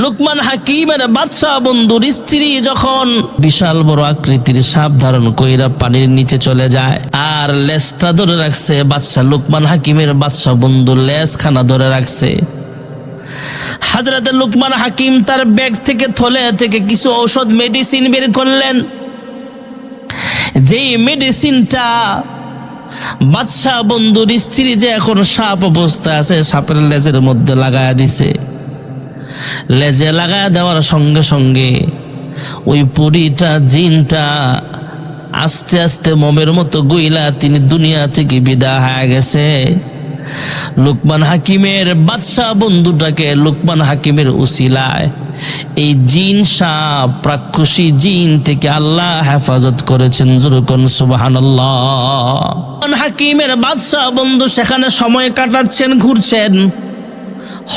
লুকমান হাকিমের বাদশা বন্ধুর স্ত্রী যখন বিশাল বড় আকৃতির সাপ ধারণ কইরা পানির নিচে চলে যায়, আর লেজটা ধরে রাখছে বাদশা লুকমান হাকিমের বাদশা বন্ধুর লেজ খানা ধরে রাখছে। হযরত লুকমান হাকিম তার ব্যাগ থেকে থলে থেকে কিছু ঔষধ মেডিসিন বের করলেন। যেই মেডিসিনটা বাদশা বন্ধুর স্ত্রী যে এখন সাপ অবস্থায় আছে সাপের লেজের মধ্যে লাগায়া দিছে। লেজে লাগায়া দেওয়ার সঙ্গে সঙ্গে ওই পরীটা জিনটা আস্তে আস্তে মোমের মতো গইলা তিনি দুনিয়া থেকে বিদায় হয়ে গেছে। লুকমান হাকিমের বাদশা বন্ধুটাকে লুকমান হাকিমের উসিলায় এই জিন সাপ রাক্ষসী জিন থেকে আল্লাহ হেফাজত করেছেন। যেরকম সুবহানাল্লাহ। লুকমান হাকিমের বাদশা বন্ধু সেখানে সময় কাটাচ্ছেন, ঘুরছেন।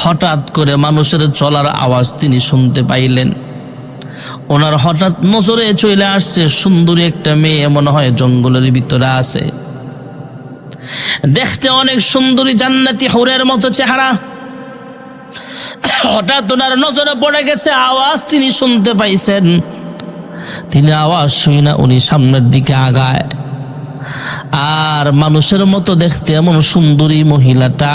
হঠাৎ করে মানুষের চলার আওয়াজ তিনি শুনতে পাইলেন। ওনার হঠাৎ নজরে চলে আসছে সুন্দরী একটা মেয়ে, মনে হয় জঙ্গলের ভিতরে আছে। দেখতে অনেক সুন্দরী, জান্নাতি হুরের মতো চেহারা। হঠাৎ ওনার নজরে পড়ে গেছে, আওয়াজ তিনি শুনতে পাইছেন। তিনি আওয়াজ শুই না উনি সামনের দিকে আগায়। আর মানুষের মতো দেখতে এমন সুন্দরী মহিলাটা,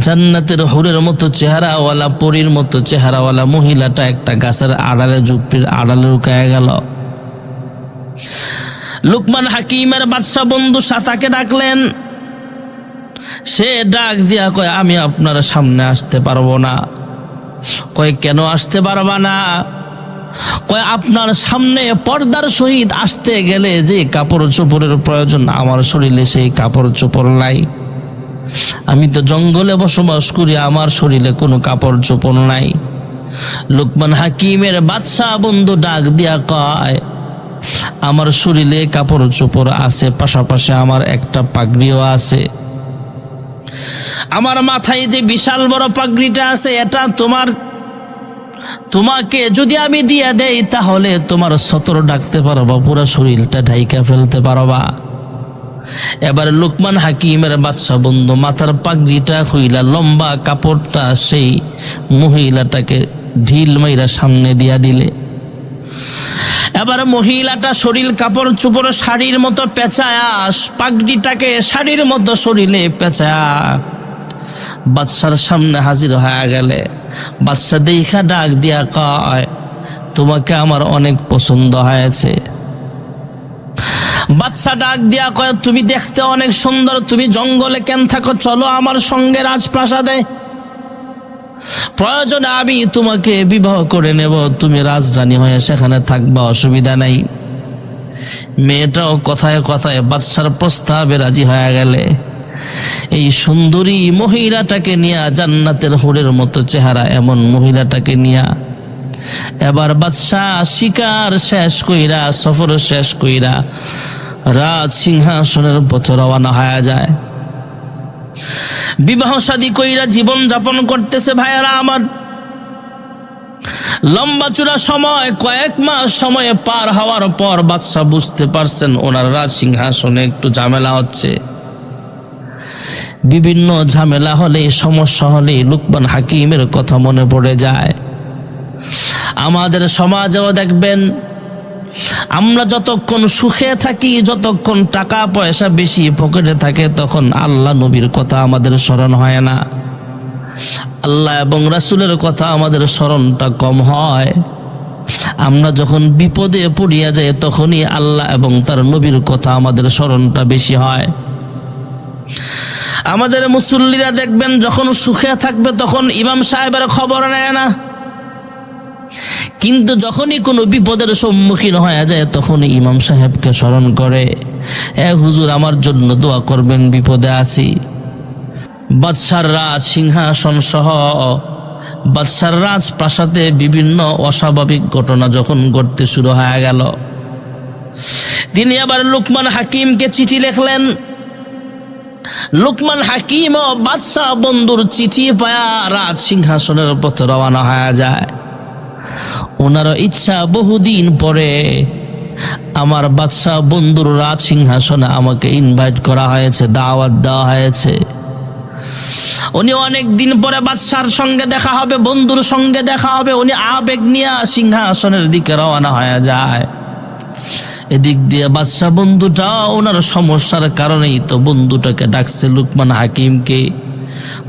জান্নাতের হুরের মতো চেহারাওয়ালা, পরীর মতো চেহারাওয়ালা মহিলাটা একটা গাছের আড়ালে, ঝুপড়ির আড়ালে লুকায় গেল। লুকমান হাকিমের বাদশা বন্ধু সাতাকে ডাকলেন। সে ডাক দিয়া কয়, আমি আপনার সামনে আসতে পারবো না। কয়, কেন আসতে পারবা না? কয়, আপনার সামনে পর্দার সহিত আসতে গেলে যে কাপড় চোপড়ের প্রয়োজন, আমার শরীরে সেই কাপড় চোপড় নাই। আমি তো জঙ্গলে বসবাস করি, আমার শরীরে কোনো কাপড় চোপড় নাই। লুকমান হাকিমের বাদশা বন্ধু ডাক দিয়া কয়, আমার শরীরে কাপড় চোপড় আছে, পাশাপাশি আমার একটা পাগড়িও আছে। আমার মাথায় যে বিশাল বড় পাগড়িটা আছে এটা তোমাকে যদি আমি দিয়ে দেই তাহলে তোমার সতর ডাকতে পারবা, পুরো শরীরটা ঢাইকা ফেলতে পারবা। এবার লুকমান হাকিমের বাদশা বন্ধু মাথার পাগড়িটা হইলা লম্বা কাপড়টা সেই মহিলাটাকে ঢিল মাইরা সামনে দিয়া দিলে। এবার মহিলাটা শরীর কাপড় চোপড় শাড়ির মতো পেঁচায়া, পাগড়িটাকে শাড়ির মতো শরীরে পেঁচায়া বাদশার সামনে হাজির হয়ে গেলে। বাদশা দেখা ডাক দিয়া কয়, তোমাকে আমার অনেক পছন্দ হয়েছে। বাদশা ডাক দিয়া কয়, তুমি দেখতে অনেক সুন্দর, তুমি জঙ্গলে কেন থাকো? চলো আমার সঙ্গে রাজপ্রাসাদে, প্রয়োজনে আমি তোমাকে বিবাহ করে নেব, তুমি রাজরানী হয়ে সেখানে থাকবা, অসুবিধা নাই। মেয়েটাও কথায় কথায় বাদশার প্রস্তাবে রাজি হয়ে গেলে। এই সুন্দরী মহিলাটাকে নিয়া, জান্নাতের হুরের মতো চেহারা এমন মহিলাটাকে নিয়া এবার বাদশা শিকার শেষ কইরা, সফর শেষ কইরা রাজ সিংহাসনের পথে রওনা হয়ে যায়। বিবাহ শাদী কইরা জীবন যাপন করতেছে। ভাইয়ারা আমার, লম্বা চূড়া সময়, কয়েক মাস সময় পার হওয়ার পর বাদশা বুঝতে পারছেন ওনার রাজ সিংহাসনে একটু ঝামেলা হচ্ছে। বিভিন্ন ঝামেলা হলে, সমস্যা হলে লুকমান হাকিমের কথা মনে পড়ে যায়। আমাদের সমাজেও দেখবেন, আমরা যতক্ষণ সুখে থাকি, যতক্ষণ টাকা পয়সা বেশি পকেটে থাকে, তখন আল্লাহ নবীর কথা আমাদের স্মরণ হয় না। আল্লাহ এবং রাসূলের কথা আমাদের স্মরণটা কম হয়। আমরা যখন বিপদে পড়িয়া যাই তখনই আল্লাহ এবং তার নবীর কথা আমাদের স্মরণটা বেশি হয়। আমাদের মুসল্লিরা দেখবেন যখন সুখে থাকবে তখন ইমাম সাহেবের খবর নেয় না, কিন্তু যখনই কোনো বিপদের সম্মুখীন হয়ে যায় তখন ইমাম সাহেবকে স্মরণ করে, হুজুর আমার জন্য দোয়া করবেন, বিপদে আছি। বাদশার রাজ সিংহাসন সহ বাদশার রাজ প্রাসাদে বিভিন্ন অস্বাভাবিক ঘটনা যখন ঘটতে শুরু হয়ে গেল, তিনি আবার লুকমান হাকিমকে চিঠি লিখলেন। লুকমান হাকিম ও বাদশা বন্ধুর চিঠি পায়া রাজ সিংহাসনের পথে রওনা হয়ে যায়। ওনার ইচ্ছা বহুদিন পরে আমার বাদশা বন্ধুর রাজ সিংহাসনে আমাকে ইনভাইট করা হয়েছে, দাওয়াত দেওয়া হয়েছে। উনি অনেক দিন পরে বাদশার সঙ্গে দেখা হবে, বন্ধুর সঙ্গে দেখা হবে, উনি আবেগ নিয়ে সিংহাসনের দিকে রওনা হয়ে যায়। এদিক দিয়ে বাদশা বন্ধুটা ওনার সমস্যার কারণেই তো বন্ধুটাকে ডাকছে লুকমান হাকিমকে।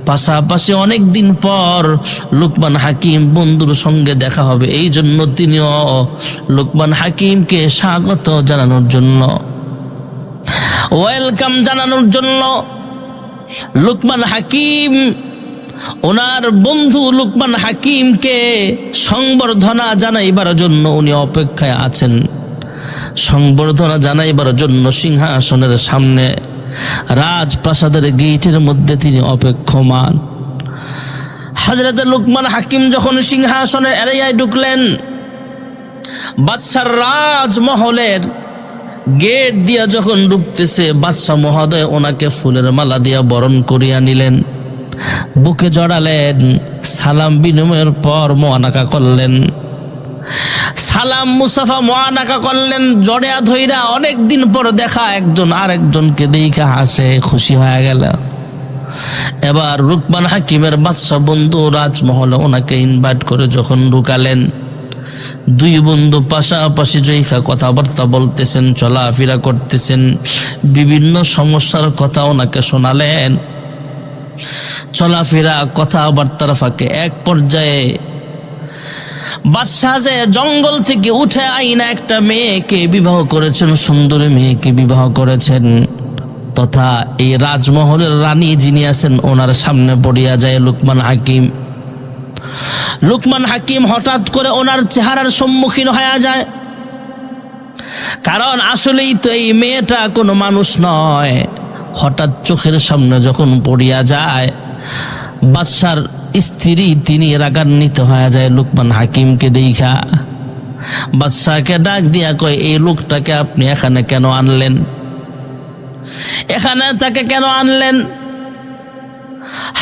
পাশাপাশি অনেক দিন পর লুকমান হাকিম বন্ধুর সঙ্গে দেখা হবে, এই জন্য তিনিও লুকমান হাকিমকে স্বাগত জানানোর জন্য, ওয়েলকাম জানানোর জন্য লুকমান হাকিম ওনার বন্ধু লুকমান হাকিমকে সংবর্ধনা জানাইবার জন্য উনি অপেক্ষায় আছেন। সংবর্ধনা জানাইবার জন্য সিংহাসনের সামনে রাজপ্রাসাদের গেটের মধ্যে তিনি অপেক্ষমান। হযরত লুকমান হাকিম যখন সিংহাসনের এরিয়ায় ঢুকলেন, বাদশার রাজমহলের গেট দিয়া যখন ঢুকতেছে, বাদশা মহোদয় ওনাকে ফুলের মালা দিয়া বরণ করিয়া নিলেন, বুকে জড়ালেন, সালাম বিনিময়ের পর মোয়ানাকা করলেন, সালাম মুসাফা মোয়ানাকা করলেন, জড়িয়া ধইরা অনেক দিন পর দেখা, একজন আরেকজনকে দেখে হাসে খুশি হয়ে গেল। এবার লুকমান হাকিমের বাদশা বন্ধু রাজমহলে ওনাকে ইনভাইট করে যখন ঢুকালেন, দুই বন্ধু পাশাপাশি জয়িকা কথাবার্তা বলতেছেন, চলাফেরা করতেছেন, বিভিন্ন সমস্যার কথা ওনাকে শোনালেন। চলাফেরা কথাবার্তার ফাঁকে এক পর্যায়ে বাদশাহ যে জঙ্গল থেকে উঠে আইনা একটা মেয়েকে বিবাহ করেছেন, সুন্দরী মেয়েকে বিবাহ করেছেন, তথা এই রাজমহলের রানী যিনি আছেন ওনার সামনে পড়িয়া যায় লুকমান হাকিম। লুকমান হাকিম হঠাৎ করে ওনার চেহারার সম্মুখীন হয়ে যায়, কারণ আসলেই তো এই মেয়েটা কোনো মানুষ নয়। হঠাৎ চোখের সামনে যখন পড়িয়া যায়, বাদশার স্ত্রী তিনি রাগান্বিত হয়ে যায় লুকমান হাকিমকে দেখা। বাদশাকে ডাক দিয়া কয়, এই লোকটাকে আপনি এখানে কেন আনলেন? এখানে তাকে কেন আনলেন?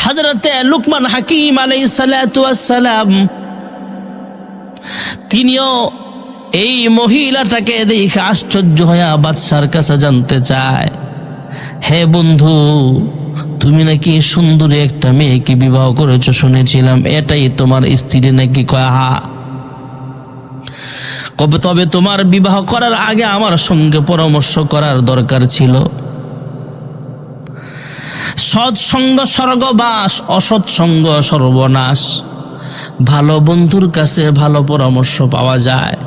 হযরতে লুকমান হাকিম আলাইহিস সালাতু ওয়াস সালাম তিনিও এই মহিলাটাকে দেখে আশ্চর্য হয়ে বাদশার কাছে জানতে চায়, হে বন্ধু, তুমি নাকি সুন্দরী একটা মেয়েকে বিবাহ করেছো শুনেছিলাম, এটাই তোমার স্ত্রী নাকি? কয় হ্যাঁ। কবে তবে তোমার বিবাহ করার আগে আমার সঙ্গে পরামর্শ করার দরকার ছিল। সৎসঙ্গ স্বর্গবাস, অসৎসঙ্গ সর্বনাশ। ভালো বন্ধুর কাছে ভালো পরামর্শ পাওয়া যায়।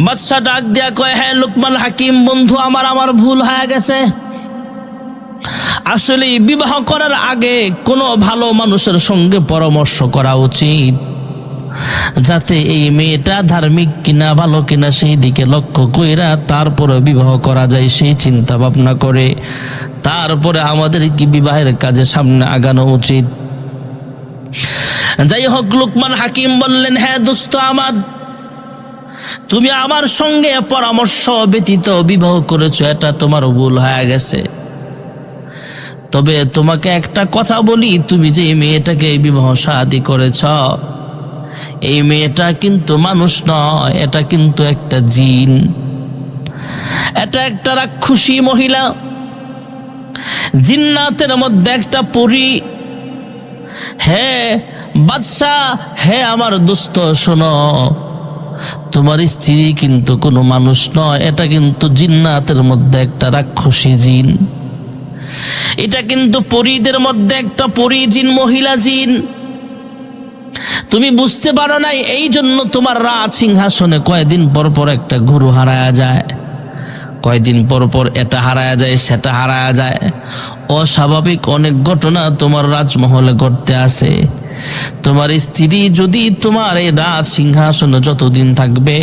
বাদশা ডাক দিয়া কয়, হ্যাঁ লুকমান হাকিম বন্ধু, আমার ভুল হয়ে গেছে। আসলে বিবাহ করার আগে কোনো ভালো মানুষের সঙ্গে পরামর্শ করা উচিত, যাতে এই মেয়েটা ধার্মিক কিনা ভালো কিনা সেই দিকে লক্ষ্য কইরা তারপরে বিবাহ করা যায়, সেই চিন্তা ভাবনা করে তারপরে আমাদের কি বিবাহের কাজে সামনে আগানো উচিত। যাই হোক, লুকমান হাকিম বললেন, হ্যাঁ দোস্ত আমার, তুমি আমার সঙ্গে পরামর্শ ব্যতীত বিবাহ করেছো, এটা তোমার ভুল হয়ে গেছে। তবে তোমাকে একটা কথা বলি, তুমি যে এই মেয়েটাকে বিবাহ শাদী করেছ, এই মেয়েটা কিন্তু মানুষ নয়, এটা কিন্তু একটা জিন, এটা একটা রাক্ষসী মহিলা, জিন্নাতের মধ্যে একটা পরী। হে বাদশা, হে আমার দোস্ত, শোনো, তোমার স্ত্রী কিন্তু কোনো মানুষ নয়, এটা কিন্তু জিন্নাতের মধ্যে একটা রাক্ষসী জিন, এটা কিন্তু পরীদের মধ্যে একটা পরী জিন, মহিলা জিন। তুমি বুঝতে পারো নাই, এই জন্য তোমার রাজ সিংহাসনে কয়দিন পর পর একটা গুরু হারায়া যায়, কয়দিন পর পর এটা হারায়া যায়, সেটা হারায়া যায়। অস্বাভাবিক অনেক ঘটনা তোমার রাজমহলে ঘটতে আছে। তোমার স্ত্রী যদি তোমার এই রাজ সিংহাসনে যতদিন থাকবে,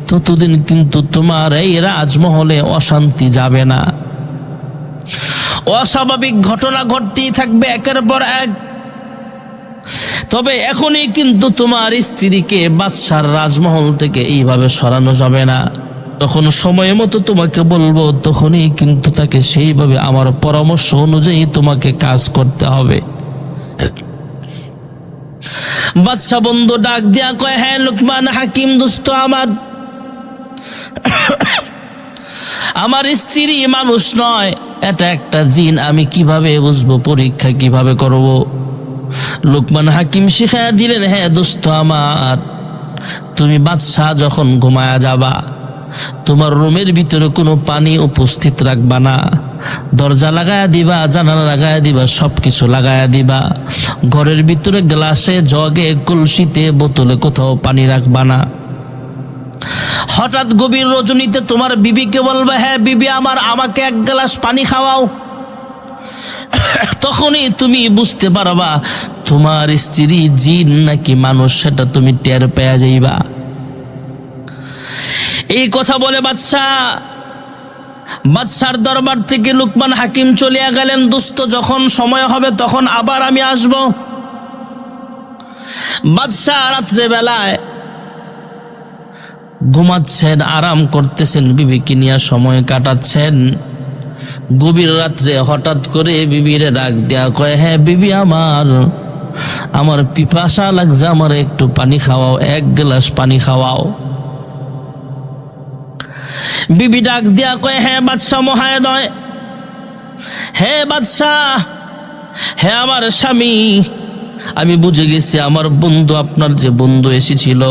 ততদিন কিন্তু তোমার এই রাজমহলে অশান্তি যাবে না। অস্বাভাবিক ঘটনা ঘটতেই থাকবে একের পর এক। তবে এখনই কিন্তু তোমার স্ত্রীকে বাদশার রাজমহল থেকে এইভাবে সরানো যাবে না। তখন সময় মতো তোমাকে বলবো, তখনই কিন্তু তাকে সেইভাবে আমার পরামর্শ অনুযায়ী তোমাকে কাজ করতে হবে। বাদশা বন্ধু ডাক দিয়া কয়, হ্যাঁ লুকমান হাকিম দোস্ত আমার স্ত্রী মানুষ নয়, এটা একটা জিন, আমি কিভাবে বুঝবো, পরীক্ষা কিভাবে করব? লুকমান হাকিম শিখায়া দিলেন, হ্যাঁ দোস্ত আমার, তুমি বাদশাহ যখন ঘুমায়া যাবা, তোমার রুমের ভিতরে কোনো পানি উপস্থিত রাখবা না, দরজা লাগায়া দিবা, জানালা লাগায়া দিবা, সবকিছু লাগায়া দিবা। ঘরের ভিতরে গ্লাসে, জগে, কলসিতে, বোতলে কোথাও পানি রাখবা না। হঠাৎ গভীর রজনীতে তোমার বিবিকে বলবে, হ্যাঁ বিবি আমার, আমাকে এক গ্লাস পানি খাওয়াও। তখনই তুমি বুঝতে পারবা তোমার স্ত্রী জিন নাকি মানুষ, সেটা তুমি টের পেয়ে যাইবা। এই কথা বলে বাদশার দরবার থেকে লুকমান হাকিম চলিয়া গেলেন। দোস্ত, যখন সময় হবে তখন আবার আমি আসব। বাদশাহ রাত্রে বেলায় ঘুমাচ্ছেন, আরাম করতেছেন, বিবিকে নিয়ে সময় কাটাচ্ছেন। গভীর রাত্রে হঠাৎ করে বিবিরে ডাক দেয়া কয়, হ্যাঁ বিবি আমার পিপাসা লাগছে, আমার একটু পানি খাওয়াও, এক গ্লাস পানি খাওয়াও। বিবি ডাক দিয়া কয়, হ্যাঁ বাদশাহ মহোদয়, হ্যাঁ বাদশাহ, হ্যাঁ আমার স্বামী, আমি বুঝে গেছি আমার বন্ধু, আপনার যে বন্ধু এসেছিল,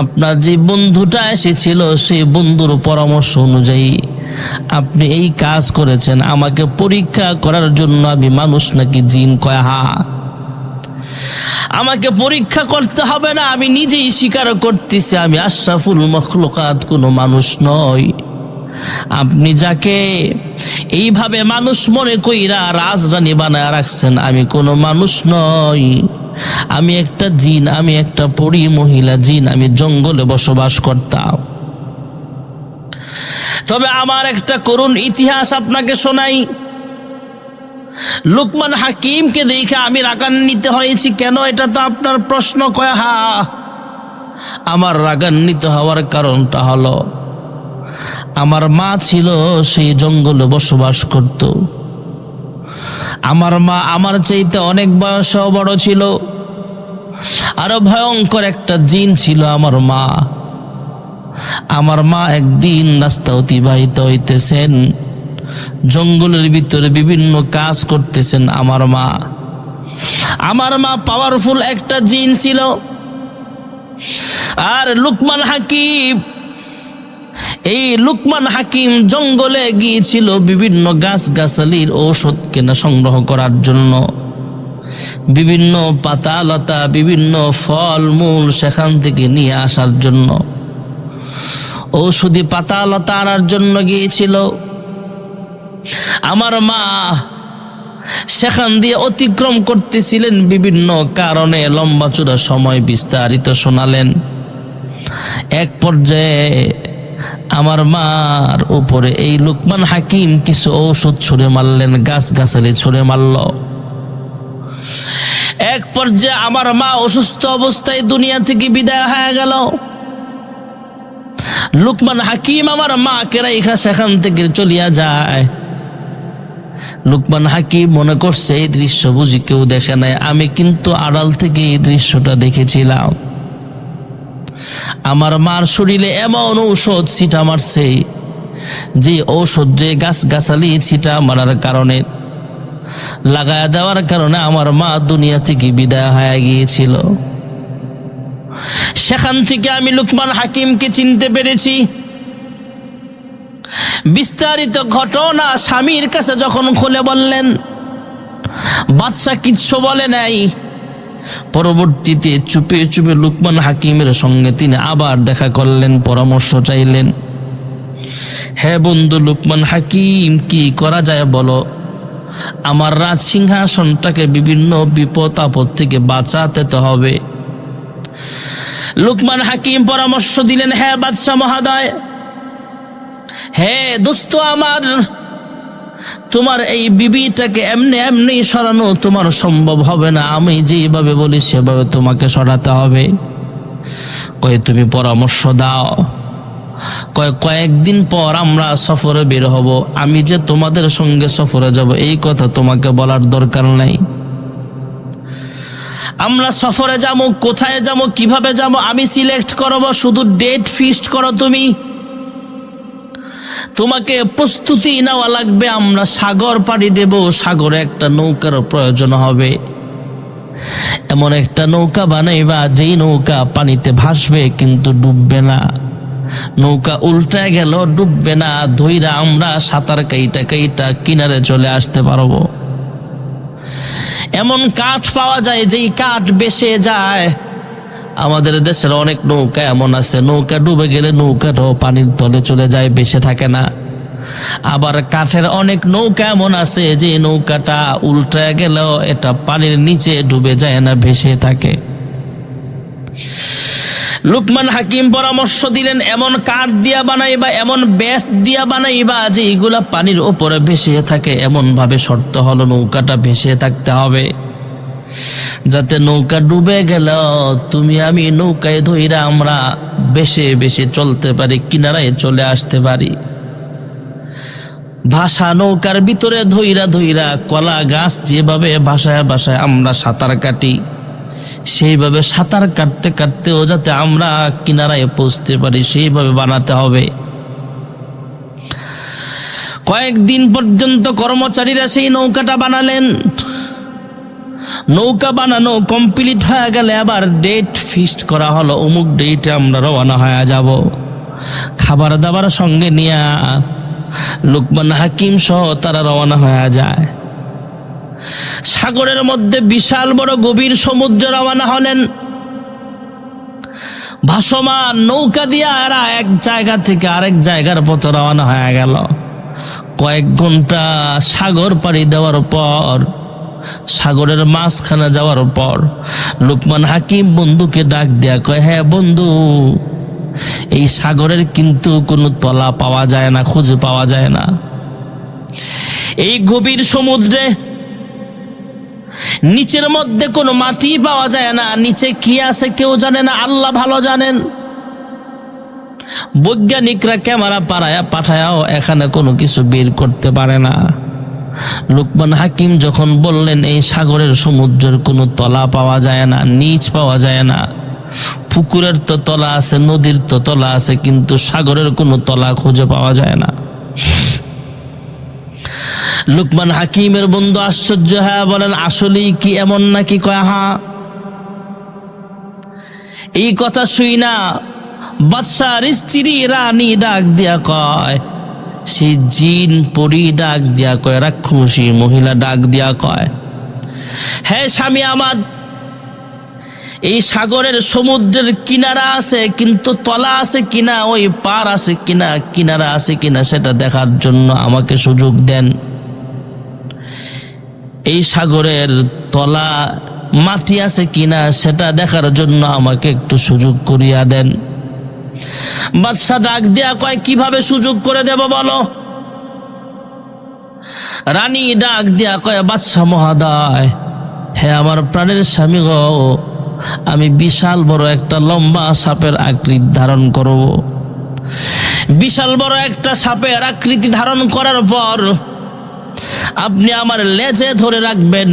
আপনার যে বন্ধুটা এসেছিল, সেই বন্ধুর পরামর্শ অনুযায়ী আপনি এই কাজ করেছেন, আমাকে পরীক্ষা করার জন্য। আমি মানুষ নাকি জিন? কয় হ্যাঁ, আমাকে পরীক্ষা করতে হবে না, আমি নিজেই স্বীকার করতেছি আমি আশরাফুল মখলুকাত, কোনো মানুষ নই। আপনি যাকে এইভাবে মানুষ মনে কইরা রাজরানী বানায় রাখছেন, আমি কোনো মানুষ নই, আমি একটা জিন, আমি একটা পরী মহিলা জিন, আমি জঙ্গলে বসবাস করতাম। তবে আমার একটা করুণ ইতিহাস আপনাকে শোনাই। লুকমান হাকিমকে দেখে আমি রাগান্বিত হয়েছি কেন, এটা তো আপনার প্রশ্ন। কয় হ্যাঁ, আমার রাগান্বিত হওয়ার কারণটা হলো, আমার মা ছিল, সেই জঙ্গলে বসবাস করত। আমার মা আমার চাইতে অনেক বয়সেও বড় ছিল, আরো ভয়ঙ্কর একটা জিন ছিল আমার মা। আমার মা একদিন রাস্তা অতিবাহিত হইতেছেন, জঙ্গলের ভিতরে বিভিন্ন কাজ করতেছেন। আমার মা পাওয়ারফুল একটা জিন ছিল। আর লুকমান হাকিম জঙ্গলে গিয়েছিল বিভিন্ন গাছগাছালির ঔষধ কেনা সংগ্রহ করার জন্য, বিভিন্ন পাতা লতা, বিভিন্ন ফল মূল সেখান থেকে নিয়ে আসার জন্য, ঔষধি পাতা লতা আনার জন্য গিয়েছিল। আমার মা সেখান দিয়ে অতিক্রম করতেছিলেন, বিভিন্ন কারণে লম্বা চূড়া সময় বিস্তারিত শোনালেন। এক পর্যায়ে আমার মার উপরে এই লুকমান হাকিম কিছু ঔষধ ছুঁড়ে মারলেন, গাছগাছালি ছুঁড়ে মারল। এক পর্যায়ে আমার মা অসুস্থ অবস্থায় দুনিয়া থেকে বিদায় হয়ে গেল। লুকমান হাকিম আমার মাকে রাইখা সেখান থেকে চলিয়া যায়। লুকমান হাকিম মনে করছে এই দৃশ্য বুঝি কেউ দেখে নাই, আমি কিন্তু আড়াল থেকে এই দৃশ্যটা দেখেছিলাম। আমার মার শরীরে এমন ঔষধ ছিটা মারছে, যে ঔষধ, যে গাছগাছালি ছিটা মারার কারণে, লাগায়া দেওয়ার কারণে আমার মা দুনিয়া থেকে বিদায় হয়ে গিয়েছিল। সেখান থেকে আমি লুকমান হাকিমকে চিনতে পেরেছি। বিস্তারিত ঘটনা স্বামীর কাছে যখন খুলে বললেন, বাদশা কিচ্ছু বলে নাই। পরবর্তীতে চুপে চুপে লুকমান হাকিমের সঙ্গে তিনি আবার দেখা করলেন, পরামর্শ চাইলেন। হ্যাঁ বন্ধু লুকমান হাকিম, কি করা যায় বলো, আমার রাজ সিংহাসনটাকে বিভিন্ন বিপদ আপদ থেকে বাঁচাতে তো হবে। লুকমান হাকিম পরামর্শ দিলেন, হ্যাঁ বাদশাহ মহোদয়, হ্যাঁ দোস্ত আমার, তোমার এই বিবিটাকে এমনি এমনি সরানো তোমার সম্ভব হবে না, আমি যেভাবে বলি সেভাবে তোমাকে সরাতে হবে। কয় তুমি পরামর্শ দাও। কয়েকদিন পর আমরা সফরে বের হব, আমি যে তোমাদের সঙ্গে সফরে যাব এই কথা তোমাকে বলার দরকার নাই। আমরা সফরে যাব, কোথায় যাব, কিভাবে যাব আমি সিলেক্ট করব, শুধু ডেট ফিক্সড করো তুমি। তোমাকে প্রস্তুতি নেওয়া লাগবে, আমরা সাগর পাড়ি দেব, সাগরে একটা নৌকার প্রয়োজন হবে। এমন একটা নৌকা বানাইবা যেই নৌকা পানিতে ভাসবে কিন্তু ডুববে না, নৌকা উল্টে গেল ডুববে না, ধইরা আমরা সাঁতার কাইটা কাইটা কিনারে চলে আসতে পারবো। এমন কাঠ পাওয়া যায় যেই কাঠ বেসে যায়। আমাদের দেশের অনেক নৌকা এমন আছে, নৌকা ডুবে গেলে নৌকাটাও পানির তলে চলে যায়, বেসে থাকে না। আবার কাঠের অনেক নৌকা এমন আছে যে নৌকাটা উল্টে গেলেও এটা পানির নিচে ডুবে যায় না, ভেসে থাকে। লুকমান হাকিম পরামর্শ দিলেন, এমন কাঠ দিয়া বানাইবা, এমন বেত দিয়া বানাইবা যে এগুলা পানির উপরে ভেসে থাকে। এমন ভাবে শর্ত হলো নৌকাটা ভেসে থাকতে হবে, যাতে নৌকা ডুবে গেল তুমি আমি নৌকায় ধইরা আমরা বেশে বেশে চলতে পারি, কিনারায় চলে আসতে পারি। ভাষা নৌকার ভিতরে ধইরা ধইরা কলা গাছ যেভাবে ভাষায় ভাষায় আমরা সাঁতার কাটি, সেইভাবে সাঁতার কাটতে কাটতেও যাতে আমরা কিনারায় পৌঁছতে পারি সেইভাবে বানাতে হবে। কয়েকদিন পর্যন্ত কর্মচারীরা সেই নৌকাটা বানালেন। নৌকা বানানো কমপ্লিট হয়ে গেলে আবার ডেট ফিক্সড করা হলো, অমুক ডেটে আমরা রওনা হয়ে যাব। খাবার দাবার সঙ্গে নিয়ে লুকমান হাকিম সহ তারা রওনা হয়ে যায়। সাগরের মধ্যে বিশাল বড় গভীর সমুদ্রে রওনা হলেন। ভাসমান নৌকা দিয়ে এরা এক জায়গা থেকে আরেক জায়গার পথে রওনা হয়ে গেল। কয়েক ঘন্টা সাগর পাড়ি দেওয়ার পর, সাগরের মাঝখানে যাওয়ার পর লুকমান হাকিম বন্ধুকে ডাক দেয়া কয়, হ্যাঁ বন্ধু, এই সাগরের কিন্তু কোনো তলা পাওয়া যায় না, খুঁজে পাওয়া যায় না। এই গভীর সমুদ্রে নিচের মধ্যে কোনো মাটি পাওয়া যায় না, নিচে কি আছে কেউ জানে না, আল্লাহ ভালো জানেন। বৈজ্ঞানিকরা ক্যামেরা পাঠায়াও এখানে কোনো কিছু বের করতে পারে না। লুকমান হাকিম যখন বললেন এই সাগরের সমুদ্রের কোনো তলা পাওয়া যায় না, নিচ পাওয়া যায় না, পুকুরের তো তলা আছে, নদীর তো তলা আছে, কিন্তু সাগরের কোনো তলা খুঁজে পাওয়া যায় না। লুকমান হাকিমের বন্ধু আশ্চর্য হ্যাঁ বলেন, আসলেই কি এমন নাকি? কয় হ্যাঁ। এই কথা শুই না বাদশার স্ত্রী রানী ডাক দিয়া কয়, সেই জিন পরি ডাক দিয়া কয়, রাক্ষসী মহিলা ডাক দিয়া কয়, হ্যাঁ স্বামী আমার, এই সাগরের সমুদ্রের কিনারা আছে কিন্তু তলা আছে কিনা, ওই পার আছে কিনা, কিনারা আছে কিনা সেটা দেখার জন্য আমাকে সুযোগ দেন। এই সাগরের তলা মাটি আছে কিনা সেটা দেখার জন্য আমাকে একটু সুযোগ করিয়া দেন। বাদশা ডাক দেয়া কয়, কিভাবে সুযোগ করে দেব বলো? রানী ডাক দেয়া কয়, বাদশা মহোদয়, হ্যাঁ আমার প্রাণের স্বামী গো, আমি বিশাল বড় একটা লম্বা সাপের আকৃতি ধারণ করব। বিশাল বড় একটা সাপের আকৃতি ধারণ করার পর আপনি আমার লেজে ধরে রাখবেন,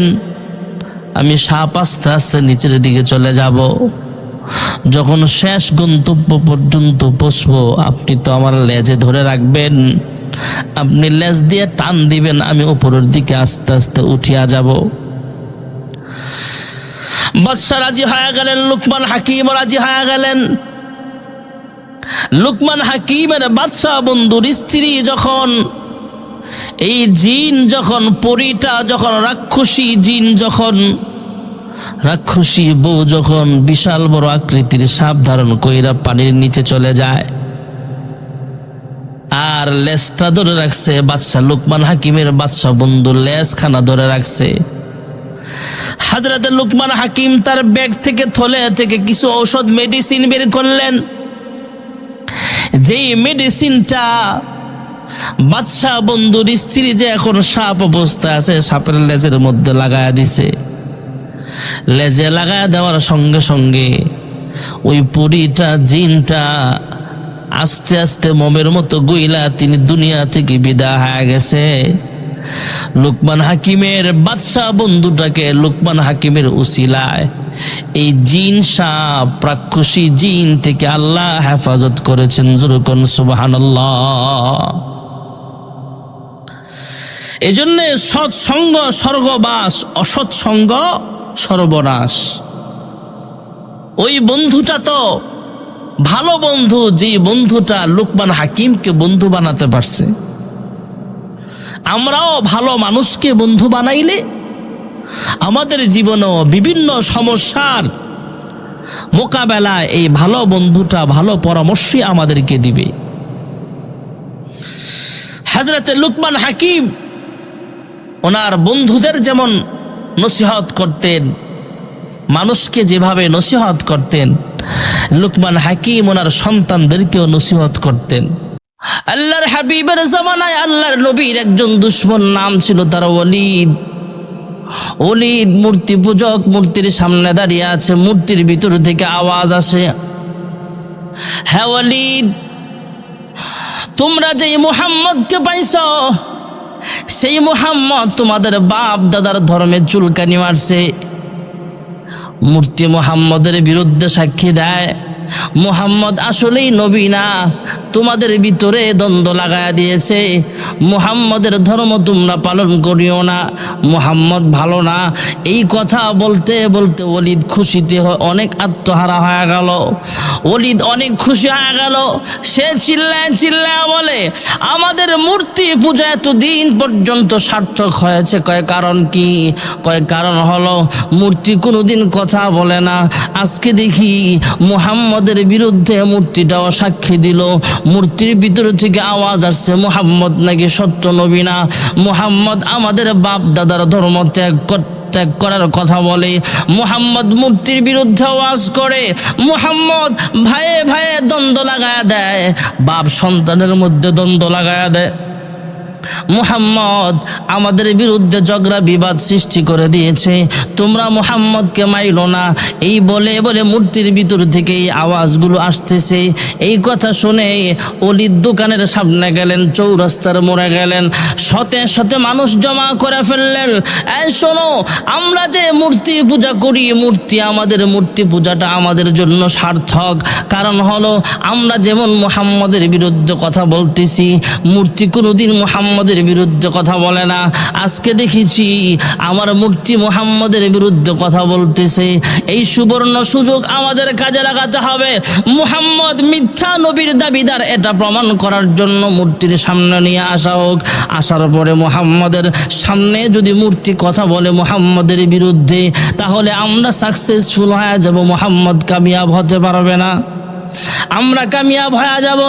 আমি সাপ আস্তে আস্তে নিচের দিকে চলে যাব। যখন শেষ গন্তব্য পর্যন্ত পৌঁছবো আপনি তো আমার লেজে ধরে রাখবেন, আপনি লেজ দিয়ে টান দিবেন, আমি উপরের দিকে আস্তে আস্তে উঠিয়া যাব। বাদশা রাজি হয়ে গেলেন, লুকমান হাকিম রাজি হয়ে গেলেন। লুকমান হাকিমের বাদশা বন্ধুর স্ত্রী যখন, এই জিন যখন, পরীটা যখন, রাক্ষসী জিন যখন, রাক্ষসী বউ যখন বিশাল বড় আকৃতির সাপ ধারণ কইরা পানির নিচে চলে যায়, আর লেজটা ধরে রাখছে বাদশা, লুকমান হাকিমের বাদশা বন্ধু লেজ খানা ধরে রাখছে। হযরত লুকমান হাকিম তার ব্যাগ থেকে, থলে থেকে কিছু ঔষধ মেডিসিন বের করলেন। যেই মেডিসিনটা বাদশা বন্ধুর স্ত্রী যে এখন সাপ অবস্থায় আছে, সাপের লেজের মধ্যে লাগায়া দিছে। লেজে লাগায়া দেওয়ার সঙ্গে সঙ্গে ওই পরীটা, জিনটা আস্তে আস্তে মোমের মতো গইলা তিনি দুনিয়া থেকে বিদায় হয়ে গেছে। লুকমান হাকিমের বাদশা বন্ধুটাকে লুকমান হাকিমের উসিলায় এই জিন সাপ, রাক্ষসী জিন থেকে আল্লাহ হেফাজত করেছেন। জোরে কোন সুবহানাল্লাহ। এজন্যে সৎসঙ্গ স্বর্গবাস, অসৎসঙ্গ সর্বনাশ। ওই বন্ধুটা তো ভালো বন্ধু, যে বন্ধুটা লুকমান হাকিমকে বন্ধু বানাতে পারছে। আমরাও ভালো মানুষকে বন্ধু বানাইলে আমাদের জীবনেও বিভিন্ন সমস্যার মোকাবেলায় এই ভালো বন্ধুটা ভালো পরামর্শই আমাদেরকে দিবে। হযরতে লুকমান হাকিম ওনার বন্ধুদের যেমন নসিহত করতেন, মানুষকে যেভাবে নসিহত করতেন, লুকমান হাকিম ওনার সন্তানদেরকেও নসিহত করতেন। আল্লাহর হাবিবের জামানায় আল্লাহর নবীর একজন দুশমন, নাম ছিল তার ওলীদ। ওলীদ মূর্তি পূজক, মূর্তির সামনে দাঁড়িয়ে আছে, মূর্তির ভিতর থেকে আওয়াজ আসে, হে ওলীদ, তোমরা যে মুহাম্মদকে পাইছ, সেই মুহাম্মদ তোমাদের বাপ দাদার ধর্মে চুলকানি মারছে। মূর্তি মুহাম্মদের বিরুদ্ধে সাক্ষী দেয়, মুহাম্মদ আসলেই নবী না, তোমাদের ভিতরে দ্বন্দ্ব লাগায়া দিয়েছে। মুহাম্মদের ধর্ম তোমরা পালন করিও না, মুহাম্মদ ভালো না। এই কথা বলতে বলতে ওলীদ খুশিতে অনেক আত্মহারা হয়ে গেল। ওলীদ অনেক খুশি হয়ে গেল। সে চিল্লায় চিল্লায় বলে, আমাদের মূর্তি পূজা এতদিন পর্যন্ত সার্থক হয়েছে। কয় কারণ কি? কয় কারণ হলো মূর্তি কোনোদিন কথা বলে না, আজকে দেখি মুহাম্মদের বিরুদ্ধে মূর্তিটাও সাক্ষী দিল। মূর্তির ভিতর থেকে আওয়াজ আসছে, মুহাম্মদ নাকি সত্য নবী না, মুহাম্মদ আমাদের বাপ দাদার ধর্ম ত্যাগ করার কথা বলে। মুহাম্মদ মূর্তির বিরুদ্ধে আওয়াজ করে, মুহাম্মদ ভাইয়ে ভাইয়ে দ্বন্দ্ব লাগায়া দেয়, বাপ সন্তানের মধ্যে দ্বন্দ্ব লাগায়া দেয়। মুহাম্মদ আমাদের বিরুদ্ধে ঝগড়া বিবাদ সৃষ্টি করে দিয়েছে, তোমরা মুহাম্মদকে মাইলো না। এই বলে বলে মূর্তির ভিতর থেকে এই আওয়াজগুলো আসতেছে। এই কথা শুনে ওলীদ দোকানের সামনে গেলেন, চৌরাস্তার মোড়ে গেলেন, শতে শতে মানুষ জমা করে ফেললেন। এই শোনো, আমরা যে মূর্তি পূজা করি, মূর্তি পূজাটা আমাদের জন্য সার্থক। কারণ হলো আমরা যেমন মুহাম্মদের বিরুদ্ধে কথা বলতেছি, মূর্তি কোনোদিন মুহাম্মদের বিরুদ্ধে কথা বলে না। আজকে দেখেছি আমার মূর্তি মুহাম্মদের বিরুদ্ধে কথা বলতেছে। এই সুবর্ণ সুযোগ আমাদের কাজে লাগাতে হবে। মুহাম্মদ মিথ্যা নবীর দাবিদার, এটা প্রমাণ করার জন্য মূর্তির সামনে নিয়ে আসা হোক। আসার পরে মুহাম্মদের সামনে যদি মূর্তি কথা বলে মুহাম্মদের বিরুদ্ধে, তাহলে আমরা সাকসেসফুল হয়ে যাব, মুহাম্মদ কামিয়াব হতে পারবে না, আমরা কামিয়াব হয়ে যাব।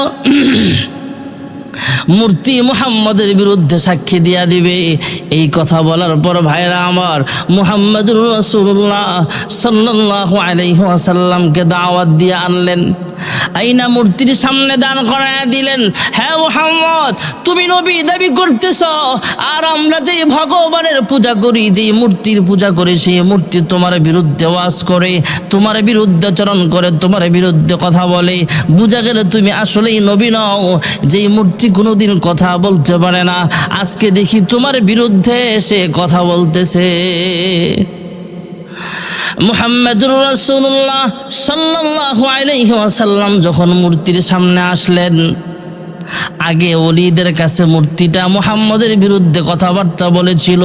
মূর্তি মুহাম্মদের বিরুদ্ধে সাক্ষী দিয়া দিবে। এই কথা বলার পর ভাইরা আমার, মুহাম্মদুর রাসূলুল্লাহ সাল্লাল্লাহু আলাইহি ওয়াসাল্লামকে দাওয়াত দিয়ে আনলেন, আইনা মূর্তির সামনে দাঁড় করায় দিলেন। হ্যাঁ মুহাম্মদ, তুমি নবী দাবি করতেছ, আর আমরা যে ভগবানের পূজা করি, যে মূর্তির পূজা করি, সেই মূর্তি তোমার বিরুদ্ধে ওয়াজ করে, তোমার বিরুদ্ধে আচরণ করে, তোমার বিরুদ্ধে কথা বলে। বুঝা গেলে তুমি আসলেই নবী নও, যেই মূর্তি কোনোদিন কথা বলতে পারে না, আজকে দেখি তোমার বিরুদ্ধে এসে কথা বলতেছে। মুহাম্মদুর রাসূলুল্লাহ সাল্লাল্লাহু আলাইহি ওয়াসাল্লাম যখন মূর্তির সামনে আসলেন, আগে ওলীদের কাছে মূর্তিটা মুহাম্মদের বিরুদ্ধে কথাবার্তা বলেছিল,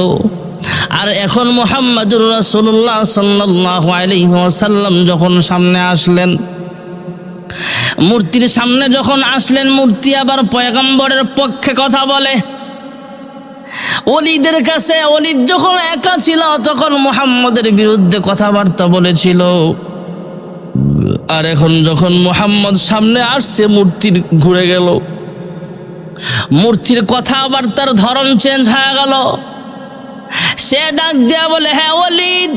আর এখন মুহাম্মদুর রাসূলুল্লাহ সাল্লাল্লাহু আলাইহি ওয়াসাল্লাম যখন সামনে আসলেন, মূর্তির সামনে যখন আসলেন, মূর্তি আবার পয়গম্বরের পক্ষে কথা বলে। ওলীদের কাছে ওলীদ যখন একা ছিল তখন মুহাম্মদের বিরুদ্ধে কথাবার্তা বলেছিল, আর এখন যখন মুহাম্মদ সামনে আসছে মূর্তির ঘুরে গেল, মূর্তির কথাবার্তার ধরন চেঞ্জ হয়ে গেল। সে ডাক দেয়া বলে, হ্যাঁ ওলীদ,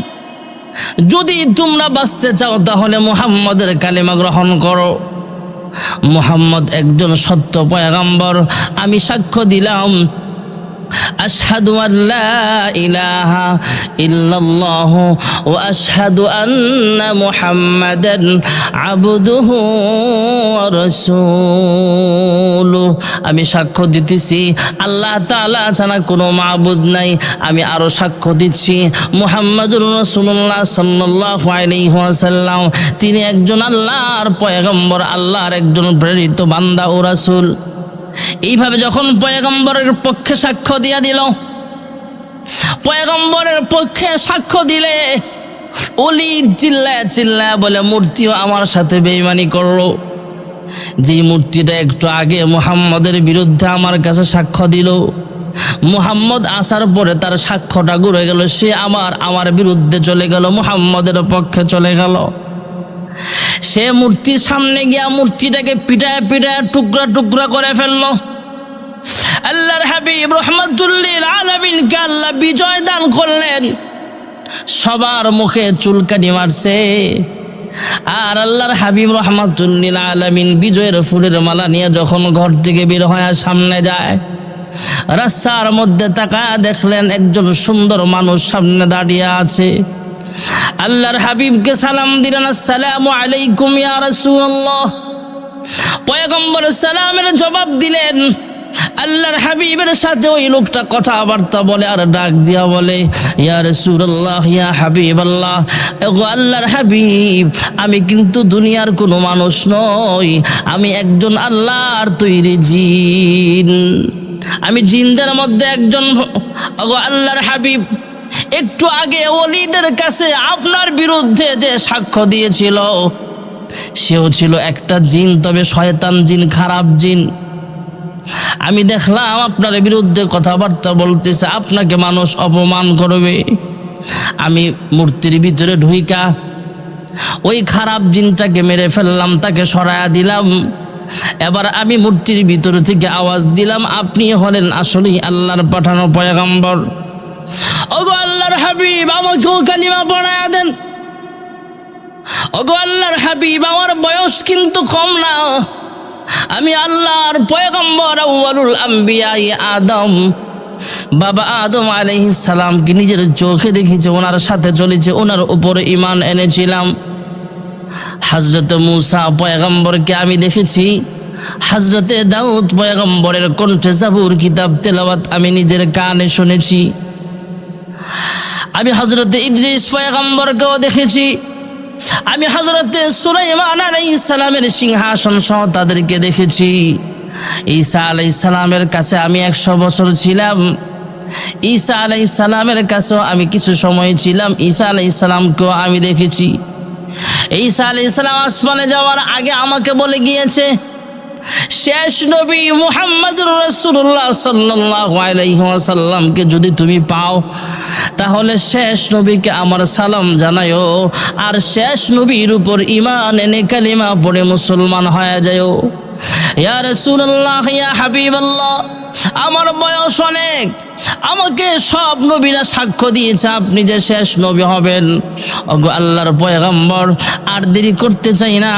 যদি তোমরা বাঁচতে চাও তাহলে মুহাম্মদের কালিমা গ্রহণ করো। মুহাম্মদ একজন সত্য পয়গম্বর, আমি সাক্ষ্য দিলাম, আশহাদু আল্লা ইলাহা ইল্লাল্লাহ ওয়া আশহাদু আন্না মুহাম্মাদান আবদুহু ওয়া রাসূলুহু। আমি সাক্ষ্য দিতেছি আল্লাহ তাআলা ছাড়া কোনো মাবুদ নাই। আমি আরো সাক্ষ্য দিচ্ছি মুহাম্মদুর রাসূলুল্লাহ সাল্লাল্লাহু আলাইহি ওয়াসাল্লাম তিনি একজন আল্লাহর পয়গম্বর, আল্লাহর একজন প্রেরিত বান্দা ও রাসূল। এইভাবে যখন পয়গম্বরের পক্ষে সাক্ষ্য দিয়া দিল, পয়গম্বরের পক্ষে সাক্ষ্য দিলে ওলীদ চিল্লায় চিল্লায় বলে, মূর্তিও আমার সাথে বেঈমানি করলো। যে মূর্তিটা একটু আগে মুহাম্মদের বিরুদ্ধে আমার কাছে সাক্ষ্য দিল, মুহাম্মদ আসার পরে তার সাক্ষ্যটা ঘুরে গেল, সে আমার বিরুদ্ধে চলে গেল, মুহাম্মদের পক্ষে চলে গেল। সে মূর্তির সামনে গিয়া মূর্তিটাকে পিটায় পিটায় টুকরা টুকরা করে ফেললো। আল্লাহর হাবিব রাহমাতুল লিল আলামিনকে আল্লাহ বিজয় দান করলেন, সবার মুখে চুলকানি মারছে। আর আল্লাহর হাবিব রাহমাতুল লিল আলামিন বিজয়ের ফুলের মালা নিয়ে যখন ঘর থেকে বের হয়ে সামনে যায়, রাস্তার মধ্যে তাকায় দেখলেন একজন সুন্দর মানুষ সামনে দাঁড়িয়ে আছে। আল্লাহর হাবিবকে সালাম দিলেন, আসসালামু আলাইকুম ইয়া রাসূলুল্লাহ। পয়গম্বর সালামের জবাব দিলেন। আল্লাহর হাবিবের সাথে ওই লোকটা কথাবার্তা বলে আর ডাক দিয়া বলে, ইয়া রাসূলুল্লাহ, ইয়া হাবিবাল্লাহ, ওগো আল্লাহর হাবিব, আমি কিন্তু দুনিয়ার কোনো মানুষ নই, আমি একজন আল্লাহর তৈরি জিন, আমি জিনদের মধ্যে একজন। ওগো আল্লাহর হাবিব, একটু আগে ওলীদের কাছে আপনার বিরুদ্ধে যে সাক্ষ্য দিয়েছিল সেও ছিল একটা জিন, তবে শয়তান জিন, খারাপ জিন। আমি দেখলাম আপনার বিরুদ্ধে কথাবার্তা বলতেছে, আপনাকে মানুষ অপমান করবে। আমি মূর্তির ভিতরে ঢুইকা ওই খারাপ জিনটাকে মেরে ফেললাম, তাকে সরায়া দিলাম। এবার আমি মূর্তির ভিতর থেকে আওয়াজ দিলাম, আপনি হলেন আসলেই আল্লাহর পাঠানো পয়গম্বর। ওগো আল্লাহর হাবিব, আমাকেও কালিমা পড়ায়া দেন। ওগো আল্লাহর হাবিব, আমার বয়স কিন্তু কম না, আমি আল্লাহর পয়গম্বর আউয়ালুল আম্বিয়া আদম, বাবা আদম আলাইহিস সালামকে নিজের চোখে দেখেছি, ওনার সাথে চলেছে, ওনার উপরে ঈমান এনেছিলাম। হযরত মূসা পয়গম্বরকে আমি দেখেছি, হযরতে দাউদ পয়গম্বরের কণ্ঠে জাবুর কিতাব তেলাওয়াত আমি নিজের কানে শুনেছি। আমি হযরতে ইদ্রিস পয়গম্বরকেও দেখেছি, আমি হযরতে সুলাইমান আলাইহিস সালামের সিংহাসন সহ তাদেরকে দেখেছি। ঈসা আলাইহিস সালামের কাছে আমি 100 বছর ছিলাম, ঈসা আলাইহিস সালামের কাছেও আমি কিছু সময় ছিলাম, ঈসা আলাইহিস সালামকেও আমি দেখেছি। ঈসা আলাইহিস সালাম আসমানে যাওয়ার আগে আমাকে বলে গিয়েছে, শেষ নবী মুহাম্মদুর রাসূলুল্লাহ সাল্লাল্লাহু আলাইহি ওয়াসাল্লামকে যদি তুমি পাও তাহলে শেষ নবীকে আমার সালাম জানায়ো, আর শেষ নবীর উপর ঈমান এনে কালিমা পড়ে মুসলমান হয়ে যায়ো। ইয়া রাসূলুল্লাহ, ইয়া হাবিবাল্লাহ, আমার বয়স অনেক, আমাকে সব নবীরা সাক্ষ্য দিয়েছে আপনি যে শেষ নবী হবেন। ওগো আল্লাহর পয়গম্বর, আর দেরি করতে চাই না,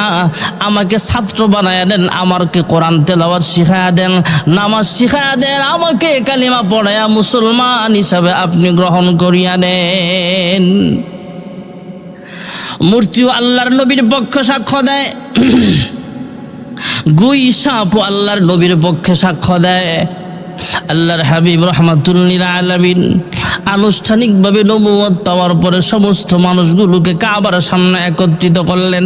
আমাকে ছাত্র বানায়া দেন, আমাকে কোরআন তেলাওয়াত শিখায়া দেন, নামাজ শিখায়া দেন, আমাকে কালিমা পড়ায়া মুসলমান হিসাবে আপনি গ্রহণ করিয়া নেন। মূর্তিও আল্লাহর নবীর পক্ষে সাক্ষ্য দেয়, গুই সাপও আল্লাহর নবীর পক্ষে সাক্ষ্য দেয়। আল্লাহর হাবিব রাহমাতুল লিল আলামিন আনুষ্ঠানিকভাবে নবুয়ত পাওয়ার পরে সমস্ত মানুষগুলোকে কাবার সামনে একত্রিত করলেন।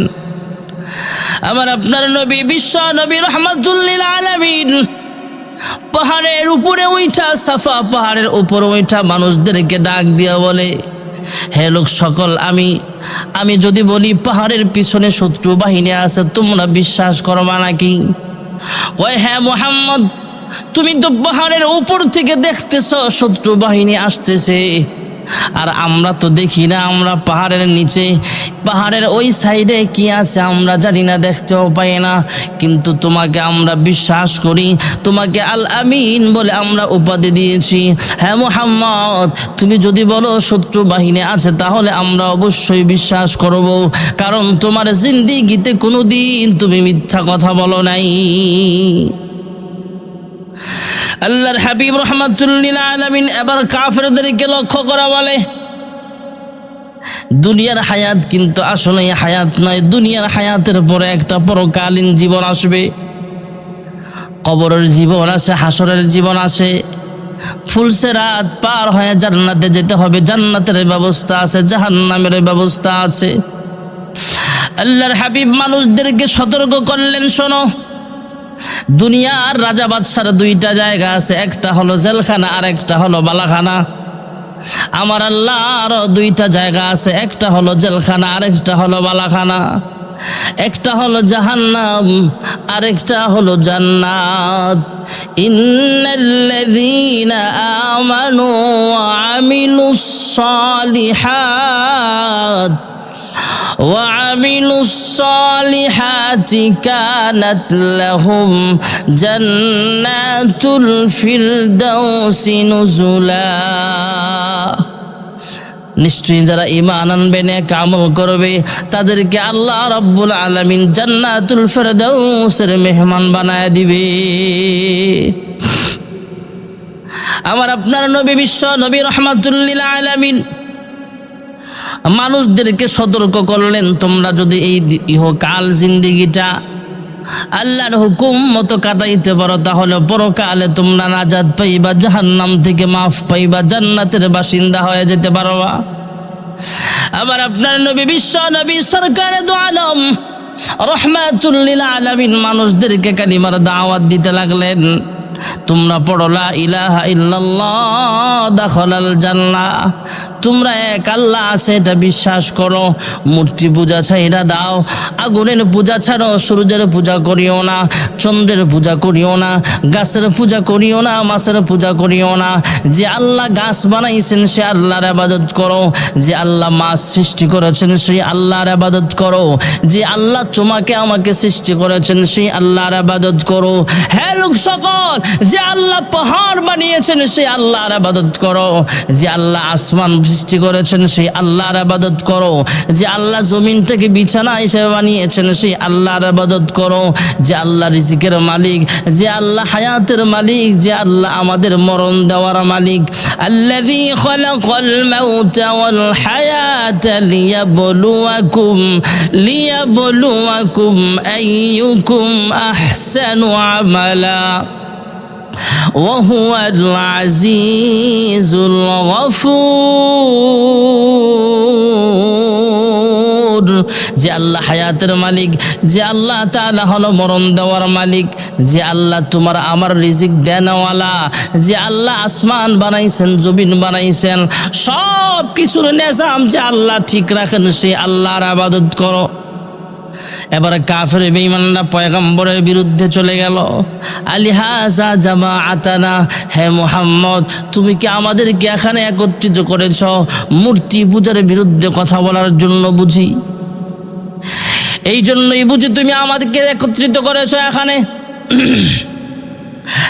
আমার আপনার নবী, বিশ্ব নবী রাহমাতুল লিল আলামিন পাহাড়ের উপরে উঠা, সাফা পাহাড়ের উপরে উঠা মানুষদেরকে ডাক দিয়া বলে, হে লোক সকল, আমি যদি বলি পাহাড়ের পিছনে শত্রু বাহিনী আছে, তোমরা বিশ্বাস করবা নাকি? কয়, হ্যাঁ মুহাম্মদ, তুমি তো পাহাড়ের উপর থেকে দেখতেছ শত্রু বাহিনী আসতেছে, আর আমরা তো দেখি না, আমরা পাহাড়ের নিচে, পাহাড়ের ওই সাইডে কি আছে আমরা জানি না, দেখতেও পাই না, কিন্তু তোমাকে আমরা বিশ্বাস করি, তোমাকে আল আমিন বলে আমরা উপাধি দিয়েছি। হ্যাঁ মুহাম্মদ, তুমি যদি বলো শত্রু বাহিনী আছে তাহলে আমরা অবশ্যই বিশ্বাস করব, কারণ তোমার জিন্দেগিতে কোনোদিন তুমি মিথ্যা কথা বলো নাই। আল্লাহর হাবিব রাহমাতুল লিল আলামিন এবার কাফেরদেরকে লক্ষ্য করা বলে, দুনিয়ার হায়াত কিন্তু আসলে হায়াত নয়, দুনিয়ার হায়াতের পরে একটা পরকালীন জীবন আসবে, কবরের জীবন আছে, হাসরের জীবন আছে, ফুলসিরাত পার হয়ে জান্নাতে যেতে হবে, জান্নাতের ব্যবস্থা আছে, জাহান্নামের ব্যবস্থা আছে। আল্লাহর হাবিব মানুষদেরকে সতর্ক করলেন, শোনো, দুনিয়ার রাজা বাদশার দুইটা জায়গা আছে, একটা হলো জেলখানা আর একটা হলো বালাখানা। আমার আল্লাহর দুইটা জায়গা আছে, একটা হলো জেলখানা, আরেকটা হলো বালাখানা। একটা হলো জাহান্নাম, আরেকটা হলো জান্নাত। ইন্নাল্লাযীনা আমানু ওয়া আমিলুস সালিহাত وعملوا الصالحات كانت لهم جنات الفردوس نزلا। নিশ্চয়ই যারা ঈমান আনবে, নেক আমল করবে, তাদেরকে আল্লাহ রাব্বুল আলামিন জান্নাতুল ফিরদাউসের মেহমান বানায় দিবে। আমার আপনার নবী, বিশ্ব নবী রাহমাতুল লিল আলামিন মানুষদেরকে সতর্ক করলেন, তোমরা যদি এই ইহকাল জিন্দেগিটা আল্লাহর হুকুম মতো কাটাইতে পারো, তাহলে পরকালে তোমরা নাজাত পাইবা, জাহান্নাম থেকে মাফ পাইবা, জান্নাতের বাসিন্দা হয়ে যেতে পারবা। আবার আপনার নবী, বিশ্ব নবী সরকারে দু আলম রাহমাতুল লিল আলামিন মানুষদেরকে কালিমার দাওয়াত দিতে লাগলেন। তোমরা পড়ো লা ইলাহা ইল্লাল্লাহ দাখালাল জান্নাহ, তোমরা এক আল্লাহ আছে এটা বিশ্বাস করো, মূর্তি পূজা ছাইড়া দাও, আগুনের পূজা ছাড়ো, সূর্যের পূজা করিও না, চন্দ্রের পূজা করিও না, গাছের পূজা করিও না, মাছের পূজা করিও না। যে আল্লাহ গাছ বানাইছেন সে আল্লাহর ইবাদত করো, যে আল্লাহ মাছ সৃষ্টি করেছেন সেই আল্লাহর ইবাদত করো, যে আল্লাহ তোমাকে আমাকে সৃষ্টি করেছেন সেই আল্লাহর ইবাদত করো। হে লোক সকল, যে আল্লাহ পাহাড় বানিয়েছেন সেই আল্লাহর ইবাদত করো, যে আল্লাহ আসমান সৃষ্টি করেছেন সেই আল্লাহর ইবাদত করো, যে আল্লাহ জমিনটাকে বিছানা হিসেবে বানিয়েছেন সেই আল্লাহর ইবাদত করো, যে আল্লাহ রিজিকের মালিক, যে আল্লাহ হায়াতের মালিক, যে আল্লাহ আমাদের মরণ দেওয়ার মালিক। আল্লাযী খালাকাল মাউতা ওয়াল হায়াতা লিয়াবলুয়াকুম আইয়ুকুম আহসানু আমালা وهو العزيز الغفور। যে আল্লাহ হায়াতের মালিক, যে আল্লাহ তাআলা হলো মরণ দেওয়ার মালিক, যে আল্লাহ তোমার আমার রিজিক দেনওয়ালা, যে আল্লাহ আসমান বানাইছেন, জমিন বানাইছেন, সব কিছুর নিজাম যে আল্লাহ ঠিক রাখেন, সেই আল্লাহর ইবাদত করো। এবারে কাফের বেঈমানরা পয়গম্বরের বিরুদ্ধে চলে গেল। আলিহাযা জামাআতানা, হে মুহাম্মদ তুমি কি আমাদেরকে এখানে একত্রিত করেছ মূর্তি পূজার বিরুদ্ধে কথা বলার জন্য বুঝি? এই জন্যই বুঝি তুমি আমাদেরকে একত্রিত করেছ এখানে?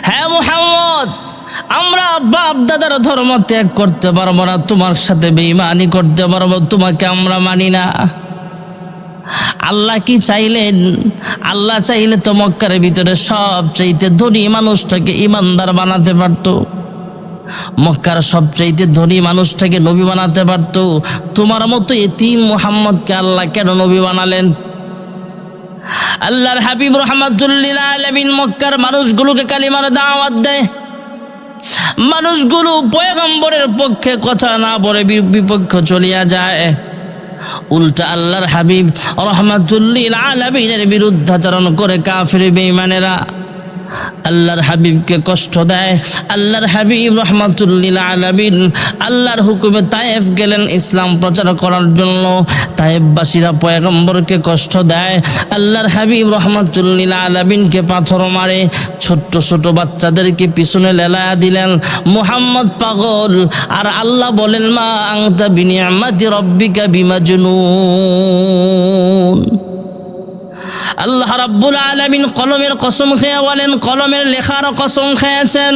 হে মুহাম্মদ, আমরা বাপ দাদার ধর্ম ত্যাগ করতে পারবো না, তোমার সাথে বেঈমানি করতে পারবো, তোমাকে আমরা মানি না। আল্লাহ কি চাইলেন? আল্লাহ চাইলে তো মক্কার ভিতরে সবচাইতে ধনী মানুষটাকে ইমানদার বানাতে পারতো, মক্কার সবচাইতে ধনী মানুষটাকে নবী বানাতে পারতো। তোমার মতো এতিম মুহাম্মদকে আল্লাহ কেন নবী বানালেন? আল্লাহর হাবিব রাহমাতুল লিল আলামিন মক্কার মানুষগুলোকে কালিমার দাওয়াত দেয়, মানুষগুলো পয়গম্বরের পক্ষে কথা না বলে বিপক্ষে চলিয়া যায়। উল্টা আল্লাহর হাবিব রাহমাতুল লিল আলামিনের বিরুদ্ধাচরণ করে কাফির বেঈমানেরা আল্লাহর হাবিবকে কষ্ট দেয়। আল্লাহর হাবিব রাহমাতুল লিল আলামিন আল্লাহর হুকুমে তায়েফ গেলেন ইসলাম প্রচার করার জন্য। তায়েফবাসীরা পয়গম্বরকে কষ্ট দেয়, আল্লাহর হাবিব রাহমাতুল লিল আলামিনকে পাথর মারে, ছোট্ট ছোট বাচ্চাদেরকে পিছনে লেলায়া দিলেন, মুহাম্মদ পাগল। আর আল্লাহ বলেন, মা আনতা বিনিআমাতি রাব্বিকা বিমাজনুন। আল্লাহ রাব্বুল আলামিন কলমের কসম খেয়ে বলেন, কলমের লেখার কসম খেয়েছেন।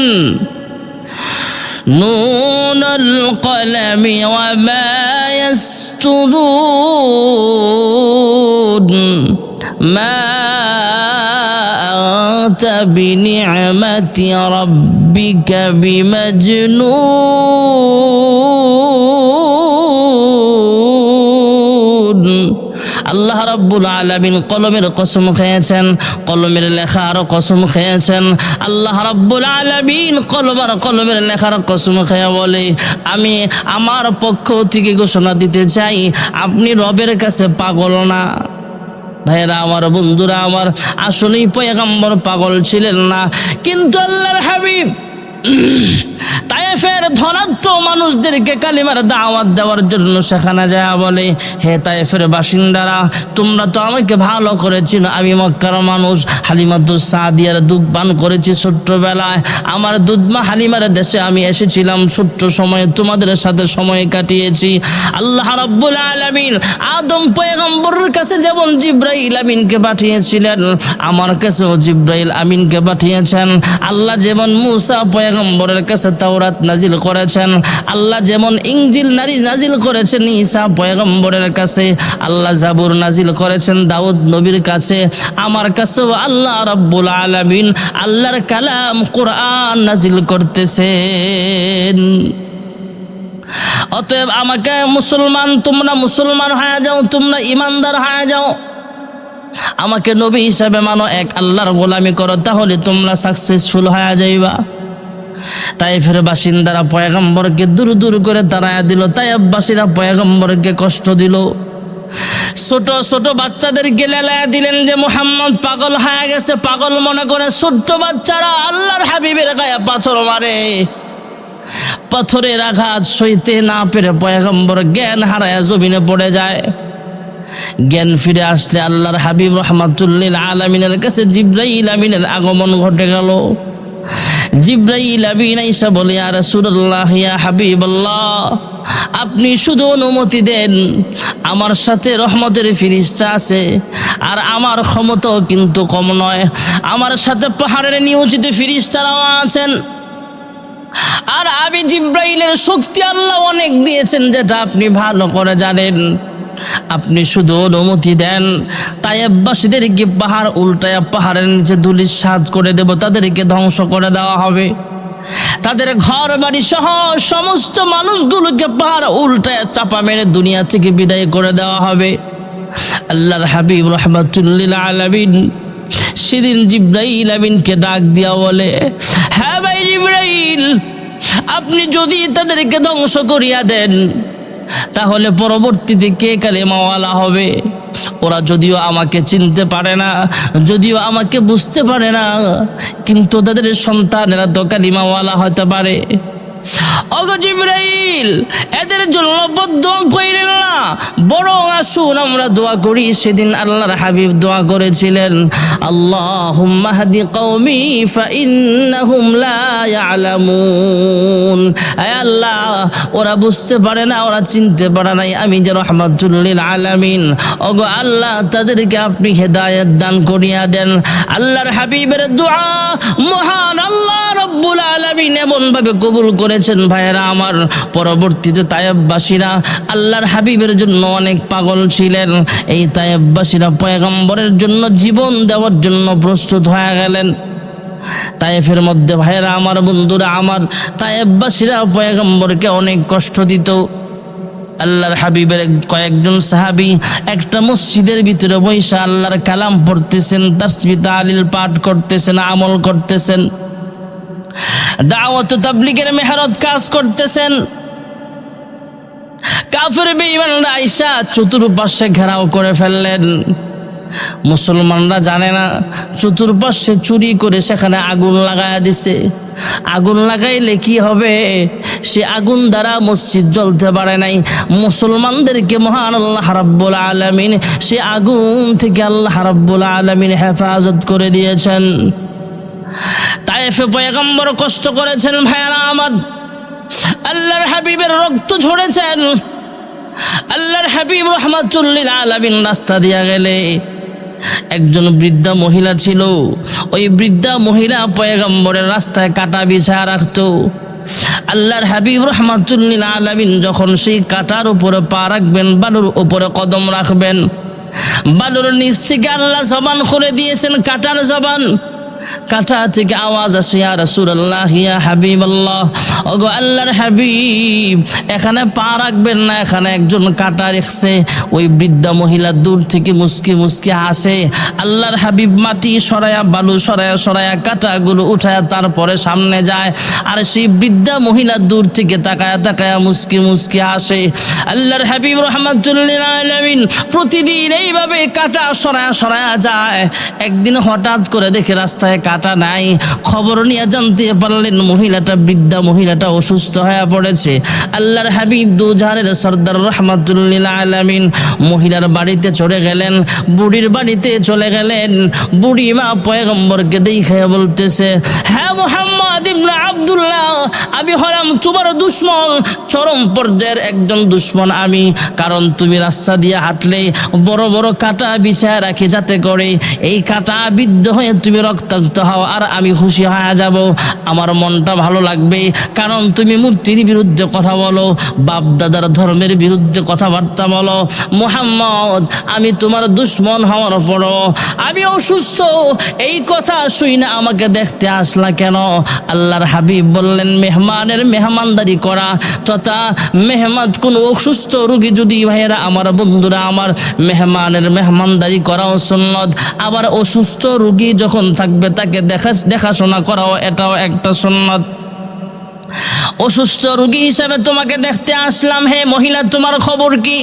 নুনুল কলমি ওয়া মা ইয়াসতুরুন মা আনতা বিনিআমাতি রাব্বিকা বিমাজনুন। আল্লাহ রাব্বুল আলামিন কলমের কসম খেয়েছেন, কলমের লেখার কসম খেয়েছেন। আল্লাহ রাব্বুল আলামিন কলমের লেখার কসম খেয়ে বলে, আমি আমার পক্ষ থেকে ঘোষণা দিতে চাই, আপনি রবের কাছে পাগল না। ভাইরা আমার, বন্ধুরা আমার, আসলেই পয়গম্বর পাগল ছিলেন না, কিন্তু আল্লাহর হাবিব তায়েফের ধনাঢ্য মানুষদেরকে কালিমার দাওয়াত দেওয়ার জন্য সেখানে যায় বলে, হে তায়েফের বাসিন্দারা, তোমরা তো আমাকে ভালো করে চিনো, আমি মক্কার মানুষ। হালিমাতুস সাদিয়ার দুধ পান করেছি ছোট্টবেলায়। আমার দুধমা হালিমার দেশে আমি এসেছিলাম ছোট্ট সময়ে, তোমাদের সাথে সময় কাটিয়েছি। আল্লাহ রাব্বুল আলামিন আদম পয়গম্বরের কাছে যেমন জিবরাইল আমিনকে পাঠিয়েছিলেন, আমার কাছেও জিবরাইল আমিনকে পাঠিয়েছেন। আল্লাহ যেমন মুসা পয়গম্বরের কাছে তাওরাত নাজিল করেছেন, আল্লাহ যেমন ইনজিল নাজিল করেছেন ঈসা পয়গম্বরের কাছে, আল্লাহ জাবুর নাজিল করেছেন দাউদ নবীর কাছে, আমার কাছেও আল্লাহ রাব্বুল আলামিন আল্লাহর কালাম কোরআন নাজিল করতেছেন। অতএব আমাকে মুসলমান, তোমরা মুসলমান হয়ে যাও, তোমরা ইমানদার হয়ে যাও, আমাকে নবী হিসাবে মানো, এক আল্লাহর গোলামি করো, তাহলে তোমরা সাকসেসফুল হয়ে যাইবা। তায়েফের বাসিন্দারা পয়গম্বরকে দূর দূর করে তাড়ায়া দিল, তায়েফবাসীরা পয়গম্বরকে কষ্ট দিল। ছোট ছোট বাচ্চাদেরকে লেলায়া দিলেন যে মুহাম্মদ পাগল হয়ে গেছে, পাগল মনে করে ছোট্ট বাচ্চারা আল্লাহর হাবিবের গায়ে পাথর মারে। পাথরের আঘাত সইতে না পেরে পয়গম্বর জ্ঞান হারায়া জমিনে পড়ে যায়। জ্ঞান ফিরে আসলে আল্লাহর হাবিব রাহমাতুল্লিল আলামিনের কাছে জিবরাইল আমিনের আগমন ঘটে গেল। জিবরাইল আমিন আইসা বলে, ইয়া রাসূলুল্লাহ, ইয়া হাবিবাল্লাহ, আপনি শুধু অনুমতি দেন, আমার সাথে রহমতের ফেরেশতা আছে, আর আমার ক্ষমতাও কিন্তু কম নয়, আমার সাথে পাহাড়ের নিয়োজিত ফেরেশতারাও আছেন, আর আমি জিবরাইলের শক্তি আল্লাহ অনেক দিয়েছেন, যেটা আপনি ভালো করে জানেন। আপনি শুধু অনুমতি দেন, তায়েফবাসীদেরকে পাহাড় উল্টায়া পাহাড়ের নিচে ধুলির সাজ করে দেব, তাদেরকে ধ্বংস করে দেওয়া হবে, তাদের ঘর বাড়ি সহ সমস্ত মানুষগুলোকে পাহাড় উল্টায়া চাপা মেরে দুনিয়া থেকে বিদায় করে দেওয়া হবে। আল্লাহর হাবিব রাহমাতুল্লিল আলামিন সেদিন জিবরাইল আমিনকে ডাক দিয়া বলে, হ্যাঁ ভাই জিবরাইল, আপনি যদি তাদেরকে ধ্বংস করিয়া দেন, তাহলে পরবর্তীতে কে কালেমাওয়ালা হবে? ওরা যদিও আমাকে চিনতে পারে না, যদিও আমাকে বুঝতে পারে না, কিন্তু তাদের সন্তানেরা তো কালিমাওয়ালা হতে পারে। ওগো জিবরাইল, এদের জন্য বদদোয়া কইরেন না, বরং আসুন আমরা দোয়া করি। সেদিন আল্লাহর হাবিব দোয়া করেছিলেন, আল্লাহুম্মা হাদি কওমি ফাইন্নাহুম লা ইয়ালামুন। আয় আল্লাহ, ওরা বুঝতে পারে না, ওরা চিনতে পারে নাই আমি যে রাহমাতুল লিল আলামিন। ওগো আল্লাহ, তাদেরকে আপনি হেদায়েত দান করিয়া দেন। আল্লাহর হাবিবের দোয়া মহান আল্লাহ রাব্বুল আলামিন এমন ভাবে কবুল করেছেন ভাইয়েরা আমার। পরবর্তীতে তায়েফবাসীরা আল্লাহর হাবিবের জন্য অনেক পাগল ছিলেন। এই তায়েফবাসীরা পয়গম্বরের জন্য জীবন দেওয়ার জন্য প্রস্তুত হয়ে গেলেন। তায়েফের মধ্যে ভাইয়েরা আমার, বন্ধুরা আমার, তায়েফবাসীরা পয়গম্বরকে অনেক কষ্ট দিত। আল্লাহর হাবিবের কয়েকজন সাহাবী একটা মসজিদের ভিতরে বসে আল্লাহর কালাম পড়তেছেন, তাসবিহ তাহলিল পাঠ করতেছেন, আমল করতেছেন, দাওয়াত তাবলীগের মেহনত কাজ করতেছেন। কাফের বেঈমানরা আইসা চতুর্পাশে ঘেরাও করে ফেললেন। মুসলমানরা জানে না, চতুর্পাশে চুরি করে সেখানে আগুন লাগায়া দিছে। আগুন লাগাইলে কি হবে? সে আগুন দ্বারা মসজিদ জ্বলতে পারে নাই। মুসলমানদেরকে মহান আল্লাহ রাব্বুল আলামিন সে আগুন থেকে আল্লাহ রাব্বুল আলামিন হেফাজত করে দিয়েছেন। তায়েফে পয়গম্বর কষ্ট করেছেন ভাইয়ারা আমার, আল্লাহর হাবিবের রক্ত ঝরেছেন। আল্লাহর হাবিব রাহমাতুল লিল আলামিন রাস্তা দিয়া গেলে একজন বৃদ্ধা মহিলা ছিল। ওই বৃদ্ধা মহিলা পয়গম্বরের রাস্তায় কাটা বিছায়া রাখতো। আল্লাহর হাবিব রাহমাতুল লিল আলামিন যখন সেই কাটার উপরে পা রাখবেন, বালুর উপরে কদম রাখবেন, বালুর নিচ থেকে আল্লাহ জবান খুলে দিয়েছেন, কাটার জবান। কাটা থেকে আওয়াজ আসে, ইয়া রাসূলুল্লাহ, ইয়া হাবিবাল্লাহ, ওগো আল্লাহর হাবিব, এখানে পা রাখবেন না, এখানে একজন কাটা রেখেছে। ওই বৃদ্ধা মহিলা দূর থেকে মুস্কি মুস্কি হাসে। আল্লাহর হাবিব মাটি সরায়া, বালু সরায়া সরায়া কাটাগুলো উঠায়া তারপরে সামনে যায়, আর সেই বৃদ্ধা মহিলা দূর থেকে তাকায়া তাকায়া মুস্কি মুস্কি হাসে। আল্লাহর হাবিব রাহমাতুল লিল আলামিন প্রতিদিন এইভাবে কাটা সরায়া সরায়া যায়। একদিন হঠাৎ করে দেখে রাস্তায় রাস্তায় কাটা নাই। খবর নিয়ে জানতে পারলেন মহিলাটা, বৃদ্ধা মহিলাটা অসুস্থ হয়ে পড়েছে। আল্লাহর হাবিব দুজাহানের সরদার রাহমাতুল লিল আলামিন মহিলার বাড়িতে চলে গেলেন, বুড়ির বাড়িতে চলে গেলেন। বুড়ি মা পয়গম্বরকে দেখে বলতেছে, হ্যাঁ মুহাম্মদ ইবনে আব্দুল্লাহ, আমি হলাম তোমার দুশমন, চরম পর্যায়ের একজন দুশমন আমি। কারণ তুমি রাস্তা দিয়ে হাঁটলে বড় বড় কাঁটা বিছায় রাখি, যাতে করে এই কাঁটা বিদ্ধ হয়ে তুমি রক্তাক্ত হও আর আমি খুশি হয়ে যাব, আমার মনটা ভালো লাগবে। কারণ তুমি মূর্তির বিরুদ্ধে কথা বলো, বাপ দাদার ধর্মের বিরুদ্ধে কথাবার্তা বলো। মুহাম্মদ, আমি তোমার দুশমন হওয়ার পরও আমি অসুস্থ, এই কথা শুই না আমাকে দেখতে আসলা কেন? আল্লাহর হাবিব বললেন, মেহমানের মেহমানদারি করা তথা মেহমান কোন অসুস্থ রোগী যদি ভাইয়েরা আমার বন্ধুরা আমার মেহমানের মেহমানদারি করাও সুন্নত, আবার অসুস্থ রোগী যখন থাকবে তাকে দেখাশোনা করাও এটাও একটা সুন্নত। অসুস্থ রোগী হিসাবে তোমাকে দেখতে আসলাম, হে মহিলা তোমার খবর কি?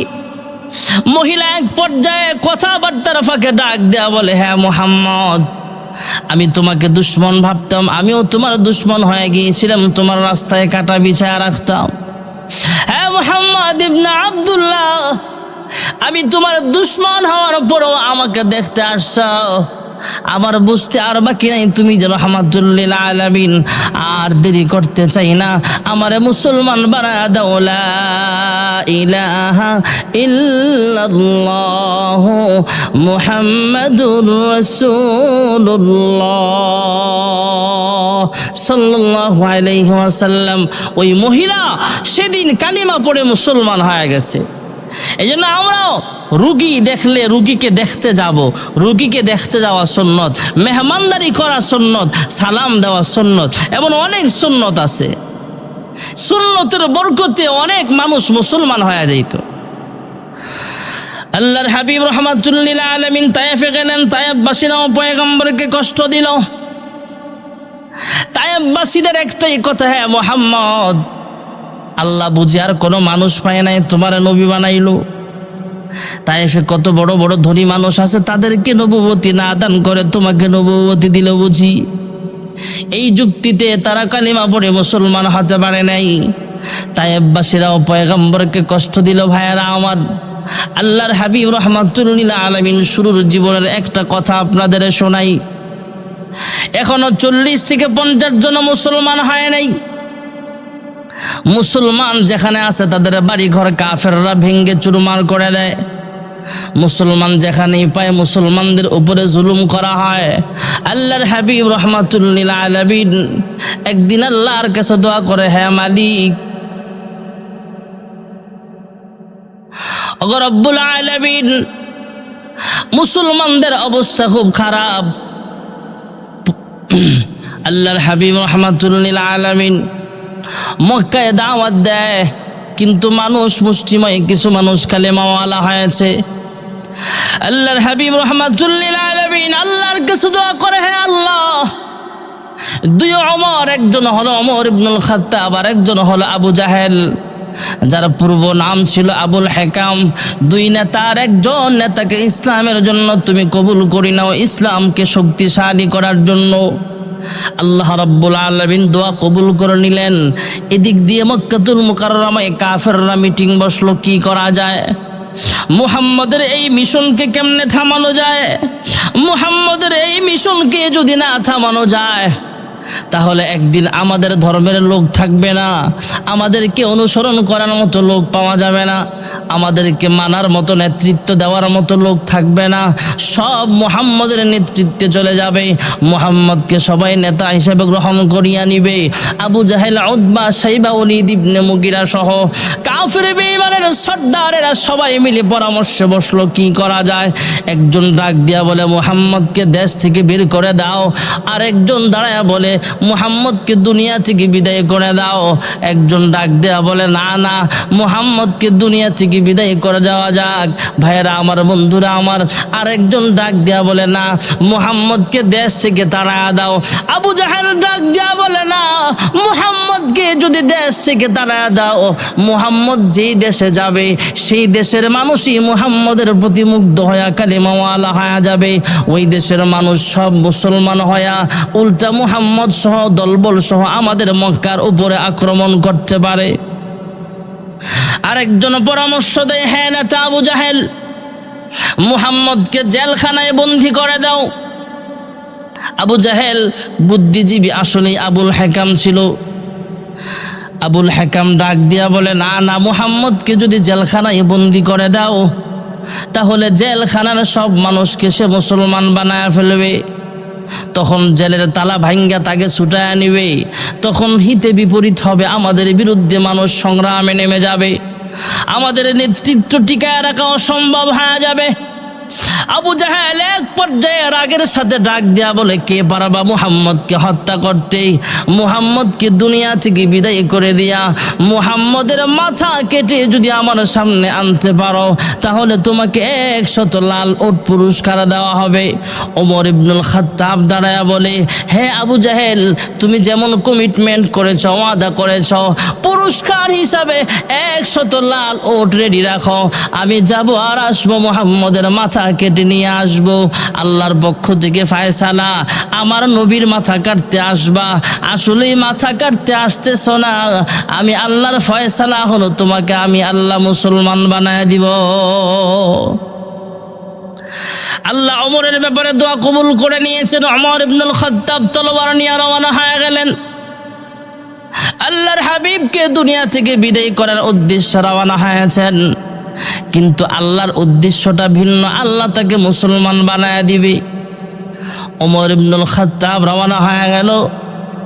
মহিলা এক পর্যায়ে কথাবার্তার ফাঁকে ডাক দেয়া বলে, হ্যাঁ মুহাম্মদ, আমি তোমাকে দুশমন ভাবতাম, আমিও তোমার দুশমন হয়ে গিয়েছিলাম, তোমার রাস্তায় কাটা বিছায়া রাখতাম। হ্যাঁ মুহাম্মদ ইবনে আব্দুল্লাহ, আমি তোমার দুশমন হওয়ার পরও আমাকে দেখতে আসছো, আমার বুঝতে আর বাকি নাই তুমি যেন রাহমাতুল লিল আলামিন। আর দেরি করতে চাই না, আমারে মুসলমান বানায়া দাও। লা ইলাহা ইল্লাল্লাহ মুহাম্মাদুর রাসূলুল্লাহ সাল্লাল্লাহু আলাইহি ওয়াসাল্লাম। ওই মহিলা সেদিন কালিমা পড়ে মুসলমান হয়ে গেছে। এই জন্য আমরাও রুগী দেখলে রুগীকে দেখতে যাব, রুগীকে দেখতে যাওয়া সুন্নত, মেহমানদারি করা সুন্নত, সালাম দেওয়া সুন্নত, এমন অনেক সুন্নত আছে। সুন্নতের বরকতে অনেক মানুষ মুসলমান হয়ে যাইত। আল্লাহর হাবিব রাহমাতুল লিল আলামিন তায়েফে গেলেন, তায়েফবাসীরাও পয়গম্বরকে কষ্ট দিল। তায়েফবাসীদের একটাই কথা, হ্যাঁ মুহাম্মদ, আল্লাহ বুঝি আর কোনো মানুষ পায় নাই, তোমার নবী বানাইলো। তায়েফে কত বড় বড় ধনী মানুষ আছে, তাদেরকে নবুয়তি না দান করে তোমাকে নবুয়তি দিল বুঝি? এই যুক্তিতে তারা কালিমা পড়ে মুসলমান হতে পারে নাই। তায়েফবাসীরাও পয়গম্বরকে কষ্ট দিল। ভাইয়েরা আমার, আল্লাহর হাবিব রাহমাতুল লিল আলামিন শুরুর জীবনের একটা কথা আপনাদের শোনাই। এখনো 40 থেকে 50 জন মুসলমান হয় নাই। মুসলমান যেখানে আছে তাদের বাড়ি ঘর কাফেররা ভেঙ্গে চুরমার করে দেয়। মুসলমান যেখানেই পায় মুসলমানদের উপরে জুলুম করা হয়। আল্লাহর হাবিব রাহমাতুল লিল আলামিন একদিন আল্লাহর কাছে দোয়া করে, হ্যাঁ মালিক, ওগো রব্বুল আলামিন, মুসলমানদের অবস্থা খুব খারাপ। আল্লাহর হাবিব রাহমাতুল লিল আলামিন মক্কায় দাওয়াত দেয়, কিন্তু মানুষ মুষ্টিময় কিছু মানুষ কালেমাওয়ালা হয়েছে। আল্লাহর হাবিব রাহমাতুল লিল আলামিন আল্লাহর কাছে দোয়া করে, হে আল্লাহ, দুই ওমর, একজন হলো ওমর ইবনুল খাত্তাব আর একজন হলো আবু জাহেল, যার পূর্ব নাম ছিল আবুল হেকাম। দুই নেতার একজন নেতাকে ইসলামের জন্য তুমি কবুল করি নাও, ইসলামকে শক্তিশালী করার জন্য। আল্লাহ রাব্বুল আলামিন দোয়া কবুল করে নিলেন। এদিক দিয়ে মক্কাতুল মুকাররমায় কাফেররা মিটিং বসলো, কি করা যায়, মুহাম্মদের এই মিশনকে কেমনে থামানো যায়। মুহাম্মদের এই মিশনকে যদি না থামানো যায়, তাহলে একদিন আমাদের ধর্মের লোক থাকবে না, আমাদেরকে অনুসরণ করার মতো লোক পাওয়া যাবে না, আমাদেরকে মানার মতো নেতৃত্ব দেওয়ার মতো লোক থাকবে না, সব মুহাম্মদের নেতৃত্বে চলে যাবে। মুহাম্মদকে সবাই নেতা হিসেবে গ্রহণ করিয়া নিবে। আবু জাহেল, উতবা, শাইবা, ওলীদ ইবনে মুগিরা সহ কাফের বেঈমানের সর্দারেরা সবাই মিলে পরামর্শে বসলো, কি করা যায়। একজন ডাক দিয়া বলে, মুহাম্মদকে দেশ থেকে বের করে দাও। আর একজন দাঁড়ায়া বলে, মুহাম্মদকে দুনিয়া থেকে বিদায় করে দাও। একজন ডাক দেয়া বলে, না না, মুহাম্মদকে দুনিয়া থেকে বিদায় করে যাওয়া যাক। ভাইয়েরা আমার, বন্ধুরা আমার, আরেকজন ডাক দেয়া বলে, না, মুহাম্মদকে দেশ থেকে তাড়ায়া দাও। আবু জাহেল ডাক দেয়া বলে, না, মুহাম্মদকে যদি দেশ থেকে তাড়ায়া দাও, মুহাম্মদ যেই দেশে যাবে সেই দেশের মানুষই মুহাম্মদের প্রতি মুগ্ধ হয়ে কালিমাওয়ালা হয়ে যাবে। ওই দেশের মানুষ সব মুসলমান হয়ে উল্টা মুহাম্মদ সহ দলবল সহ আমাদের মক্কার উপরে আক্রমণ করতে পারে। আরেকজন পরামর্শ দেয়, হ্যাঁ নেতা আবু জাহেল, মুহাম্মদকে জেলখানায় বন্দী করে দাও। আবু জাহেল বুদ্ধিজীবী, আসলে আবুল হেকাম ছিল। আবুল হেকাম ডাক দিয়া বলে, না না, মুহাম্মদকে যদি জেলখানায় বন্দী করে দাও তাহলে জেলখানার সব মানুষকে সে মুসলমান বানায় ফেলবে। তখন জেলের তালা ভাঙ্গা তাকে ছুটায় নিবে। তখন হিতে বিপরীত হবে, আমাদের বিরুদ্ধে মানুষ সংগ্রামে নেমে যাবে, আমাদের নেতৃত্ব টিকায় রাখা অসম্ভব হয়ে যাবে। আবু জাহেল এক পর্যায়ে রাগের সাথে ডাক দেয়া বলে, কে পারবা মুহাম্মদকে হত্যা করতে? মুহাম্মদকে দুনিয়া থেকে বিদায় করে দিয়া মুহাম্মদের মাথা কেটে যদি আমার সামনে আনতে পারো তাহলে তোমাকে 100 লাল উট পুরস্কার দেওয়া হবে। ওমর ইবনুল খাত্তাব দাঁড়ায়া বলে, হে আবু জাহেল, তুমি যেমন কমিটমেন্ট করেছ, ওয়াদা করেছ, পুরস্কার হিসাবে 100 লাল উট রেডি রাখো। আমি যাব আর আসবো, মুহাম্মদের মাথা কেটে নিয়ে আসবো। আল্লাহর পক্ষ থেকে ফায়সালা, আমার নবীর মাথা কাটতে আসবা। আসলেই মাথা কাটতে আসতেছ না, আমি আল্লাহর ফয়সালা হলো, তোমাকে আমি আল্লাহ মুসলমান বানায় দিব। আল্লাহ ওমরের ব্যাপারে দোয়া কবুল করে নিয়েছেন। ওমর ইবনুল খাত্তাব তলোয়ার নিয়ে রওনা হয়ে গেলেন। আল্লাহর হাবিবকে দুনিয়া থেকে বিদায় করার উদ্দেশ্যে রওনা হয়েছেন, কিন্তু আল্লাহর উদ্দেশ্যটা ভিন্ন। আল্লাহ তাকে মুসলমান বানায় দিবে। ওমর ইবনুল খাত্তাব রওনা হয়ে গেল।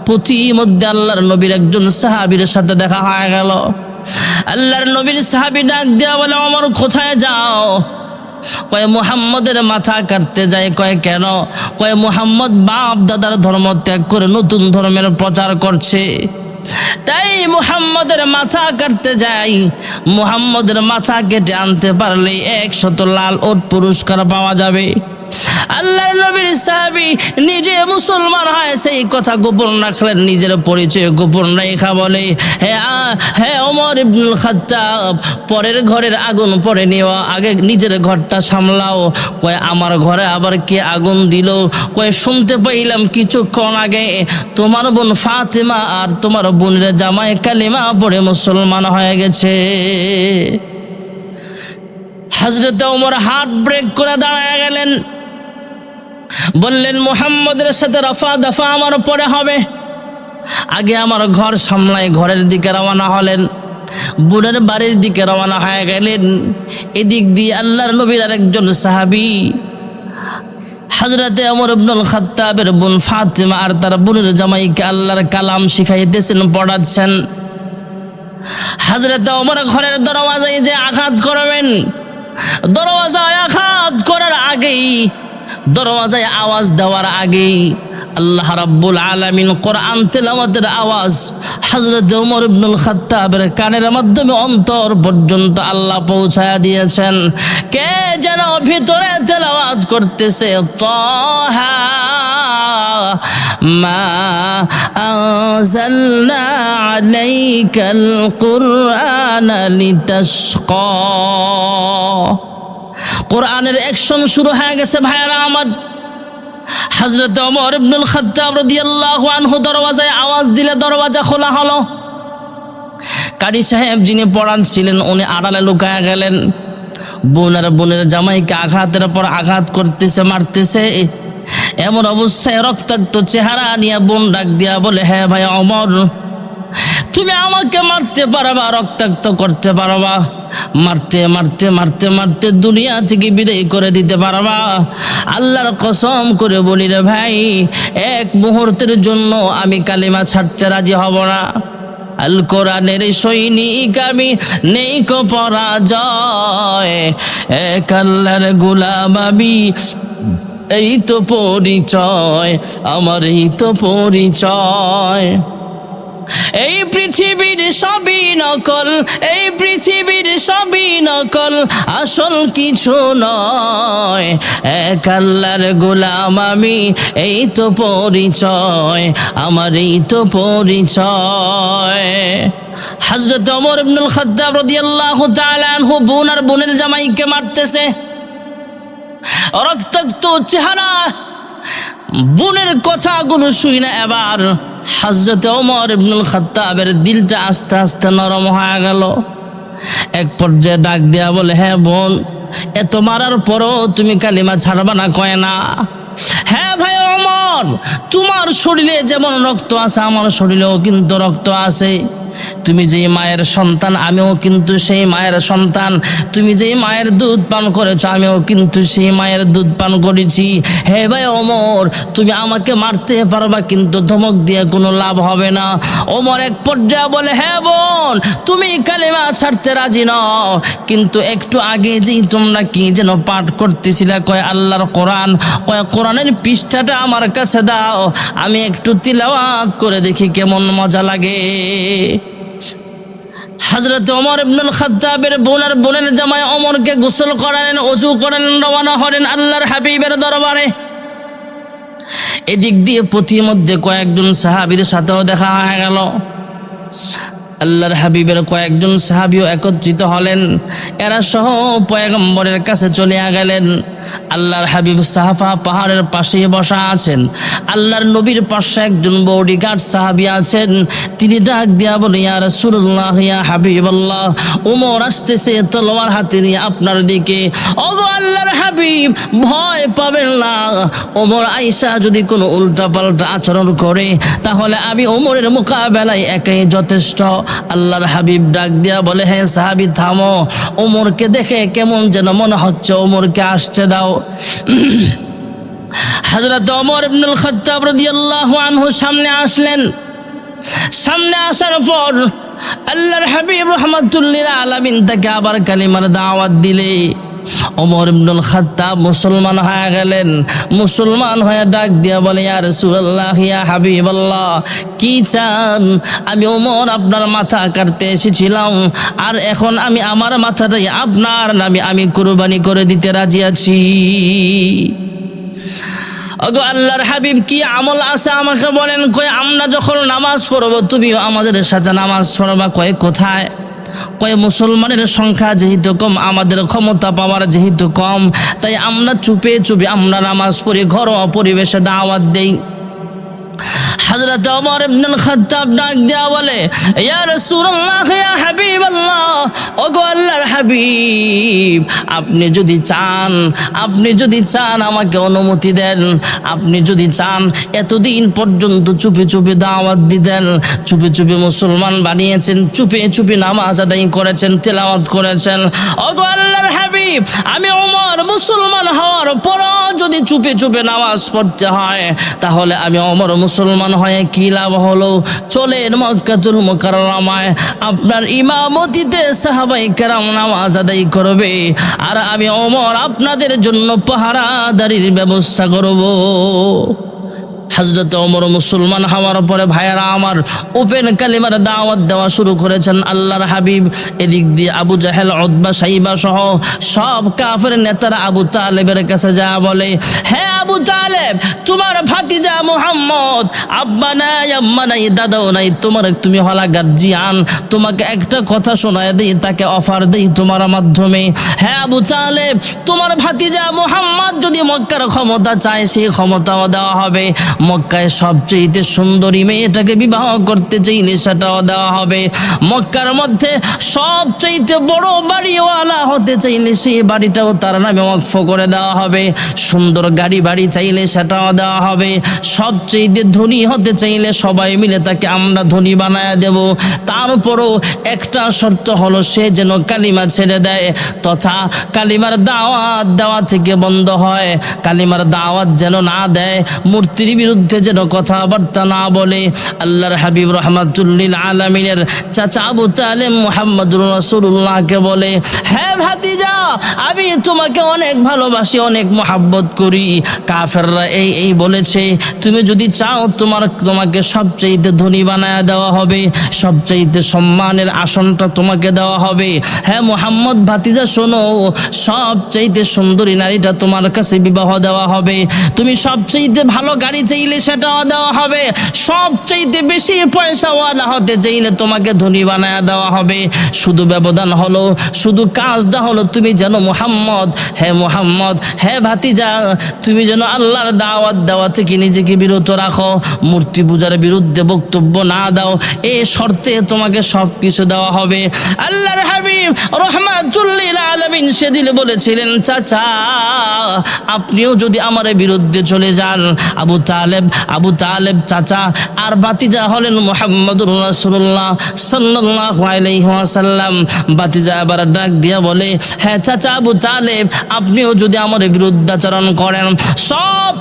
পথিমধ্যে আল্লাহর নবীর একজন সাহাবীর সাথে দেখা হয়ে গেল। আল্লাহর নবীর সাহাবী ডাক দেয়া বলে, ওমর কোথায় যাও? কয় মুহাম্মদের মাথা কাটতে যায়। কয় কেন? কয় মুহাম্মদ বাপ দাদার ধর্ম ত্যাগ করে নতুন ধর্মের প্রচার করছে, তাই মুহাম্মদের মাথা কাটতে যাই। মুহাম্মদের মাথা কেটে আনতে পারলে 100 লাল উট পুরস্কার পাওয়া যাবে। আল্লাহর নবীর সাহাবী নিজে মুসলমান হয়েছে এই কথা গোপন রাখলেন, নিজের পরিচয় গোপন রেখা বলে, হ্যাঁ ওমর ইবনুল খাত্তাব, পরের ঘরের আগুন পরে নেওয়া, আগে নিজের ঘরটা সামলাও। কয় আমার ঘরে আবার কে আগুন দিল? কয় শুনতে পাইলাম কিছুক্ষণ আগে তোমার বোন ফাতেমা আর তোমার বোনের জামাই কালিমা পড়ে মুসলমান হয়ে গেছে। হযরত ওমর হার্ট ব্রেক করে দাঁড়ায় গেলেন, বললেন মুহাম্মদের সাথে রফা দফা আমার পরে হবে, আগে আমার ঘর সামলাই। ঘরের দিকে রওনা হলেন, বোনের বাড়ির দিকে রওনা হয়ে গেলেন। এদিক দিয়ে আল্লাহর নবীর আরেকজন সাহাবী হযরতে ওমর ইবনুল খাত্তাবের বোন ফাতেমা আর তার বোনের জামাইকে আল্লাহর কালাম শিখাইতেছেন, পড়াচ্ছেন। হযরতে ওমর ঘরের দরওয়াজায় যে আঘাত করবেন, দরওয়াজায় আঘাত করার আগেই, দরওয়াজায় আওয়াজ দেওয়ার আগেই আল্লাহ রাব্বুল আলামিন কোরআন তেলাওয়াতের আওয়াজ হযরত ওমর ইবনুল খাত্তাবের কানের মাধ্যমে অন্তর পর্যন্ত আল্লাহ পৌঁছায়া দিয়েছেন। কে যেন ভিতরে তেলাওয়াত করতেছে, তাহা মা আনজালনা আলাইকাল কুরআনা লিতাশকা। কোরআনের অ্যাকশন শুরু হয়ে গেছে ভাইরা আমার। হযরত ওমর ইবনুল খাত্তাব রাদিয়াল্লাহু আনহু দরওয়াজায় আওয়াজ দিলে দরওয়াজা খোলা হলো। কারি সাহেব যিনি পড়ান ছিলেন উনি আড়ালে লুকায়া গেলেন। বোনের জামাইকে আঘাতের পর আঘাত করতেছে, মারতেছে। এমন অবস্থায় রক্তাক্ত চেহারা নিয়ে বোন ডাক দিয়া বলে, হ্যাঁ ভাই ওমর, তুমি আমাকে মারতে পারবা, রক্তাক্ত করতে পারবা, মারতে মারতে মারতে মারতে দুনিয়া থেকে বিদায় করে দিতে পারবা? আল্লাহর কসম করে বলি রে ভাই, এক মুহূর্তের জন্য আমি কালিমা ছাড়তে রাজি হব না। আল কোরআনের সৈনিক আমি, নেই কো পরাজয়, এক আল্লাহর গোলাম আমি, এই তো পরিচয়, আমার এই তো পরিচয়। এই পৃথিবীর সবই নকল, এই পৃথিবীর সবই নকল, আসল কিছু নয়, এক আল্লাহর গোলাম আমি, এই তো পরিচয়, আমার এই তো পরিচয়। হযরত ওমর ইবনুল খাত্তাব রাদিয়াল্লাহু তাআলা আনহু বোন আর বোনের জামাইকে মারতেছে, রক্তাক্ত চেহারা। বোনের কথাগুলো শুই না এবার হযরত ওমর ইবনুল খাত্তাবের দিলটা আস্তে আস্তে নরম হয়ে গেল। এক পর্যায়ে ডাক দেয়া বলে, হ্যাঁ বোন, এত মারার পরও তুমি কালিমা ছাড়বা না কয় না? হ্যাঁ ভাই ওমর, তোমার শরীরে যেমন রক্ত আছে আমার শরীরেও কিন্তু রক্ত আছে। তুমি যেই মায়ের সন্তান আমিও কিন্তু সেই মায়ের সন্তান, তুমি যেই মায়ের দুধ পান করেছো আমিও কিন্তু সেই মায়ের দুধ পান করেছি। হে ভাই ওমর, তুমি আমাকে মারতে পারবা কিন্তু ধমক দিয়ে কোনো লাভ হবে না। ওমর এক পর্যায়ে বলে, হ্যাঁ বোন, তুমি কালিমা ছাড়তে রাজি নও, কিন্তু একটু আগে যেই তোমরা কি যেন পাঠ করতেছিলে, কয় আল্লাহর কোরআন, কয় কোরআনের পৃষ্ঠাটা আমার কাছে দাও, আমি একটু তিলাওয়াত করে দেখি কেমন মজা লাগে। হযরত ওমর ইবনুল খাত্তাবের বোন আর বোনের জামাই ওমরকে গোসল করালেন, ওযু করালেন, রওনা হলেন আল্লাহর হাবিবের দরবারে। এদিক দিয়ে পথিমধ্যে কয়েকজন সাহাবীর সাথেও দেখা হয়ে গেল। আল্লাহর হাবিবের কয়েকজন সাহাবীও একত্রিত হলেন, এরা সহ পয়গম্বরের কাছে চলে গেলেন। আল্লাহর হাবিব সাফা পাহাড়ের পাশেই বসা আছেন, আল্লাহর নবীর পাশে একজন বডিগার্ড সাহাবী আছেন। তিনি ডাক দিয়া বলে, ইয়া রাসূলুল্লাহ, ইয়া হাবিবাল্লাহ, ওমর আসতেছে তলোয়ার হাতে নিয়ে আপনার দিকে। ওগো আল্লাহর হাবিব, ভয় পাবেন না, ওমর আয়েশা যদি কোনো উল্টাপাল্টা আচরণ করে তাহলে আমি ওমরের মোকাবেলায় একাই যথেষ্ট। আল্লাহর হাবিব ডাক দিয়া বলে, হ্যাঁ সাহাবী থামো, ওমরকে দেখে কেমন যেন মনে হচ্ছে, ওমরকে আসতে দাও। হযরত ওমর ইবনুল খাত্তাব রাদিয়াল্লাহু আনহু সামনে আসলেন। সামনে আসার পর আল্লাহর হাবিব রাহমাতুল্লিল আলামিন তাকে আবার কালিমার দাওয়াত দিলে ওমর ইবনুল খাত্তাব মুসলমান হয়ে গেলেন। মুসলমান হয়ে ডাক দিয়া বলে, ইয়া রাসূলুল্লাহ, ইয়া হাবিবাল্লাহ, কি চান? আমি ওমর আপনার মাথা কাটতে এসেছিলাম, আর এখন আমি আমার মাথাটাই আপনার নামে আমি কুরবানি করে দিতে রাজি আছি। ওগো আল্লাহর হাবিব, কি আমল আছে আমাকে বলেন। কয় আমরা যখন নামাজ পড়ব তুমিও আমাদের সাথে নামাজ পড়বা। কয় কোথায়? কয় মুসলমানের সংখ্যা যেহেতু কম, আমাদের ক্ষমতা পাওয়ার যেহেতু কম, তাই আমরা চুপে চুপে আমরা নামাজ পড়ি, ঘরোয়া পরিবেশে দাওয়াত দেই। হযরত ওমর ইবনুল খাত্তাব ডাক দেয়া বলে, ইয়া রাসূলুল্লাহ, ইয়া হাবিবাল্লাহ, ওগো আল্লাহর হাবিব, আপনি যদি চান আমাকে অনুমতি দেন। আপনি যদি চান এতদিন পর্যন্ত চুপে চুপে দাওয়াত দিতেন, চুপে চুপে মুসলমান বানিয়েছেন, চুপে চুপে নামাজ আদায় করেছেন, তেলাওয়াত করেছেন। ওগো আল্লাহর হাবিব, আমি ওমর মুসলমান হওয়ার পরও যদি চুপে চুপে নামাজ পড়তে হয় তাহলে আমি ওমর মুসলমান হয়ে কি লাভ হলো? চলেন মক্কাতুল মুকাররমায়, আপনার ইমামতিতে সাহাবায়ে কেরাম নামাজ আদায় করবে, আর আমি ওমর আপনাদের জন্য পাহারাদারির ব্যবস্থা করব। হযরত ওমর মুসলমান হওয়ার পরে ভাইয়েরা আমার ওপেন কালিমার দাওয়াত দেওয়া শুরু করেছেন আল্লাহর হাবিব। এদিক দিয়ে আবু জাহেল, উতবা, সাইবা সহ সব কাফের নেতারা আবু তালেবের কাছে যা বলে, হ্যাঁ আবু তালেব, তোমার ভাতিজা মুহাম্মদ আব্বা নাই, আম্মা নাই, দাদাও নাই, তুমি হলা গার্জিয়ান, তোমাকে একটা কথা শোনায় দেই, তাকে অফার দেই তোমার মাধ্যমে। হ্যাঁ আবু তালেব, তোমার ভাতিজা মুহাম্মদ যদি মক্কার ক্ষমতা চায় সেই ক্ষমতাও দেওয়া হবে, মক্কায় সবচেয়ে সুন্দরী মেয়েটাকে বিবাহ করতে চাইলে সেটাও দেওয়া হবে, মক্কার মধ্যে সবচেয়ে বড় বাড়িওয়ালা হতে চাইলে সেই বাড়িটাও তার নামে ওয়াকফ করে দেওয়া হবে, সুন্দর গাড়ি বাড়ি চাইলে সেটাও দেওয়া হবে, সবচেয়ে ধনী হতে চাইলে সবাই মিলে তাকে আমরা ধনী বানায় দেব। তারপরও একটা শর্ত হলো, সে যেন কালিমা ছেড়ে দেয় তথা কালিমার দাওয়াত দেওয়া থেকে বন্ধ হয়। হয়, কালিমার দাওয়াত যেন না দেয়, মূর্তির বিরুদ্ধে যেন কথাবার্তা না বলে। আল্লাহর হাবিব রহমাতুল্লিল আলামিনের চাচা আবু তালেব মুহাম্মদুর রাসূলুল্লাহকে বলে, হ্যাঁ ভাতিজা, আমি তোমাকে অনেক ভালোবাসি, অনেক মহাব্বত করি। কাফেররা এই বলেছে, তুমি যদি চাও তোমাকে সবচাইতে ধনী বানায় দেওয়া হবে, সবচাইতে সম্মানের আসনটা তোমাকে দেওয়া হবে। হ্যাঁ মুহাম্মদ ভাতিজা শোনো, সবচাইতে সুন্দরী নারীটা তোমার কাছে বিবাহ দেওয়া হবে, তুমি সবচাইতে ভালো গাড়ি চাইলে সেটাও দেওয়া হবে, সবচাইতে বেশি পয়সাওয়ালা হতে চাইলে তোমাকে ধনী বানায় দেওয়া হবে। শুধু ব্যবধান হলো, শুধু কাজটা হলো, তুমি যেন মুহাম্মদ, হ্যাঁ মুহাম্মদ, হ্যাঁ ভাতিজা, তুমি যেন আল্লাহর দাওয়াত দেওয়া থেকে নিজেকে বিরত রাখো, মূর্তি পূজার বিরুদ্ধে বক্তব্য না দাও, এই শর্তে তোমাকে সব কিছু দেওয়া হবে। আল্লাহর হাবিব রহমাতুল্লিল আলামিন সেদিন বলেছিলেন, চাচা আপনিও যদি আমার বিরুদ্ধে চলে যান, আবু তালেব চাচা আর ভাতিজা হলেন মুহাম্মদুর রাসূলুল্লাহ সাল্লাল্লাহু আলাইহি ওয়াসাল্লাম। ভাতিজা আবার ডাক দিয়া বলে, হ্যাঁ চাচা আবু তালেব, আপনিও যদি আমার বিরুদ্ধাচরণ করেন, সব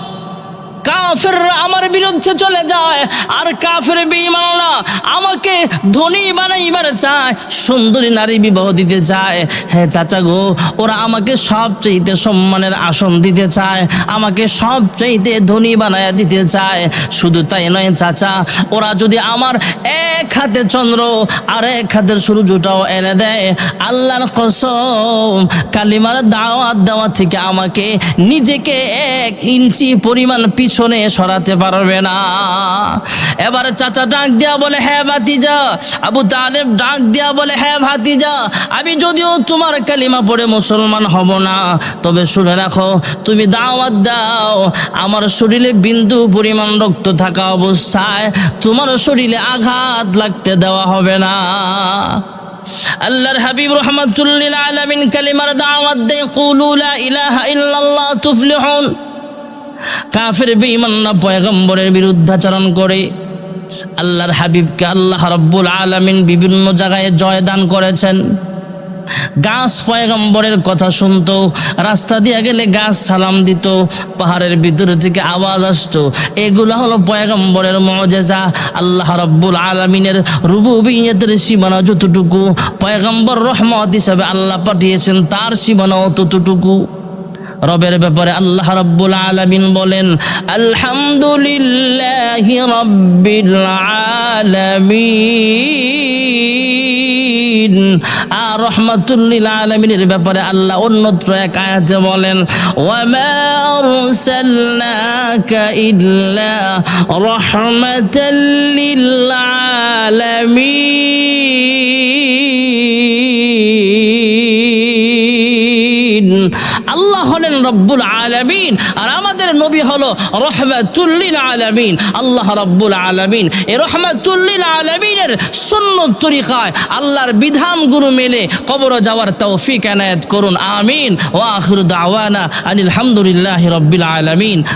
কাফেররা আমার বিরুদ্ধে চলে যায়, আর কাফের বেঈমানরা আমাকে ধনী বানাইবার চায়, সুন্দরী নারী বিবাহ দিতে চায়। হ্যাঁ চাচা গো, ওরা আমাকে সবচাইতে সম্মানের আসন দিতে চায়, আমাকে সবচাইতে ধনী বানায়া দিতে চায়। শুধু তাই নয় চাচা, ওরা যদি আমার এক হাতে চন্দ্র আর এক হাতের সূর্যটাও এনে দেয়, আল্লাহর কসম কালিমার দাওয়াত দেওয়া থেকে আমাকে নিজেকে 1 ইঞ্চি পরিমাণ পিছনে সরাতে পারবে না। এবার চাচা ডাক দিয়া বলে, হ্যাঁ ভাতিজা। আবু তালেব ডাক দিয়া বলে, হ্যাঁ ভাতিজা, আমি যদিও তোমার কালিমা পড়ে মুসলমান হব না, তবে শুনে রাখো, তুমি দাওয়াত দাও, আমার শরীরে বিন্দু পরিমাণ রক্ত থাকা অবস্থায় তোমার শরীরে আঘাত লাগতে দেওয়া হবে না। আল্লাহর হাবিব রহমাতুল্লিল আলামিন কালিমার দাওয়াত দেয়, কুলু লা ইলাহা ইল্লাল্লাহ তুফলিহুন। কাফের বেঈমানরা পয়গম্বরের বিরুদ্ধাচরণ করে। আল্লাহর হাবিবকে আল্লাহ রাব্বুল আলামিন বিভিন্ন জায়গায় জয় দান করেছেন। গাছ পয়গম্বরের কথা শুনতো, রাস্তা দিয়ে গেলে গাছ সালাম দিত, পাহাড়ের ভিতরে থেকে আওয়াজ আসতো, এগুলো হলো পয়গম্বরের মুজিজা। আল্লাহ রাব্বুল আলামিনের রুবুবিয়তের সীমানা যতটুকু, পয়গম্বর রহমত হিসাবে আল্লাহ পাঠিয়েছেন তার সীমানাও ততটুকু। রবের ব্যাপারে আল্লাহ রাব্বুল আলামিন বলেন, আলহামদুলিল্লাহি রাব্বিল আলামিন। আর রহমাতুল্লিল আলামিনের ব্যাপারে আল্লাহ অন্যত্র এক আয়াতে বলেন, ওয়ামা আরসালনাকা ইল্লা রাহমাতাল লিল আলামিন। আল্লাহ হলেন রব্বুল আলামিন, আর আমাদের নবী হলো রহমাতুল লিল আলামিন। আল্লাহ রব্বুল আলামিন এই রহমাতুল লিল আলামিনের সুন্নত তরিকায় আল্লাহর বিধানগুলো মেনে কবর যাওয়ার তৌফিক এনায়েত করুন, আমিন। ওয়া আখিরু দাওয়ানা আনিল হামদুলিল্লাহি রাব্বিল আলামিন।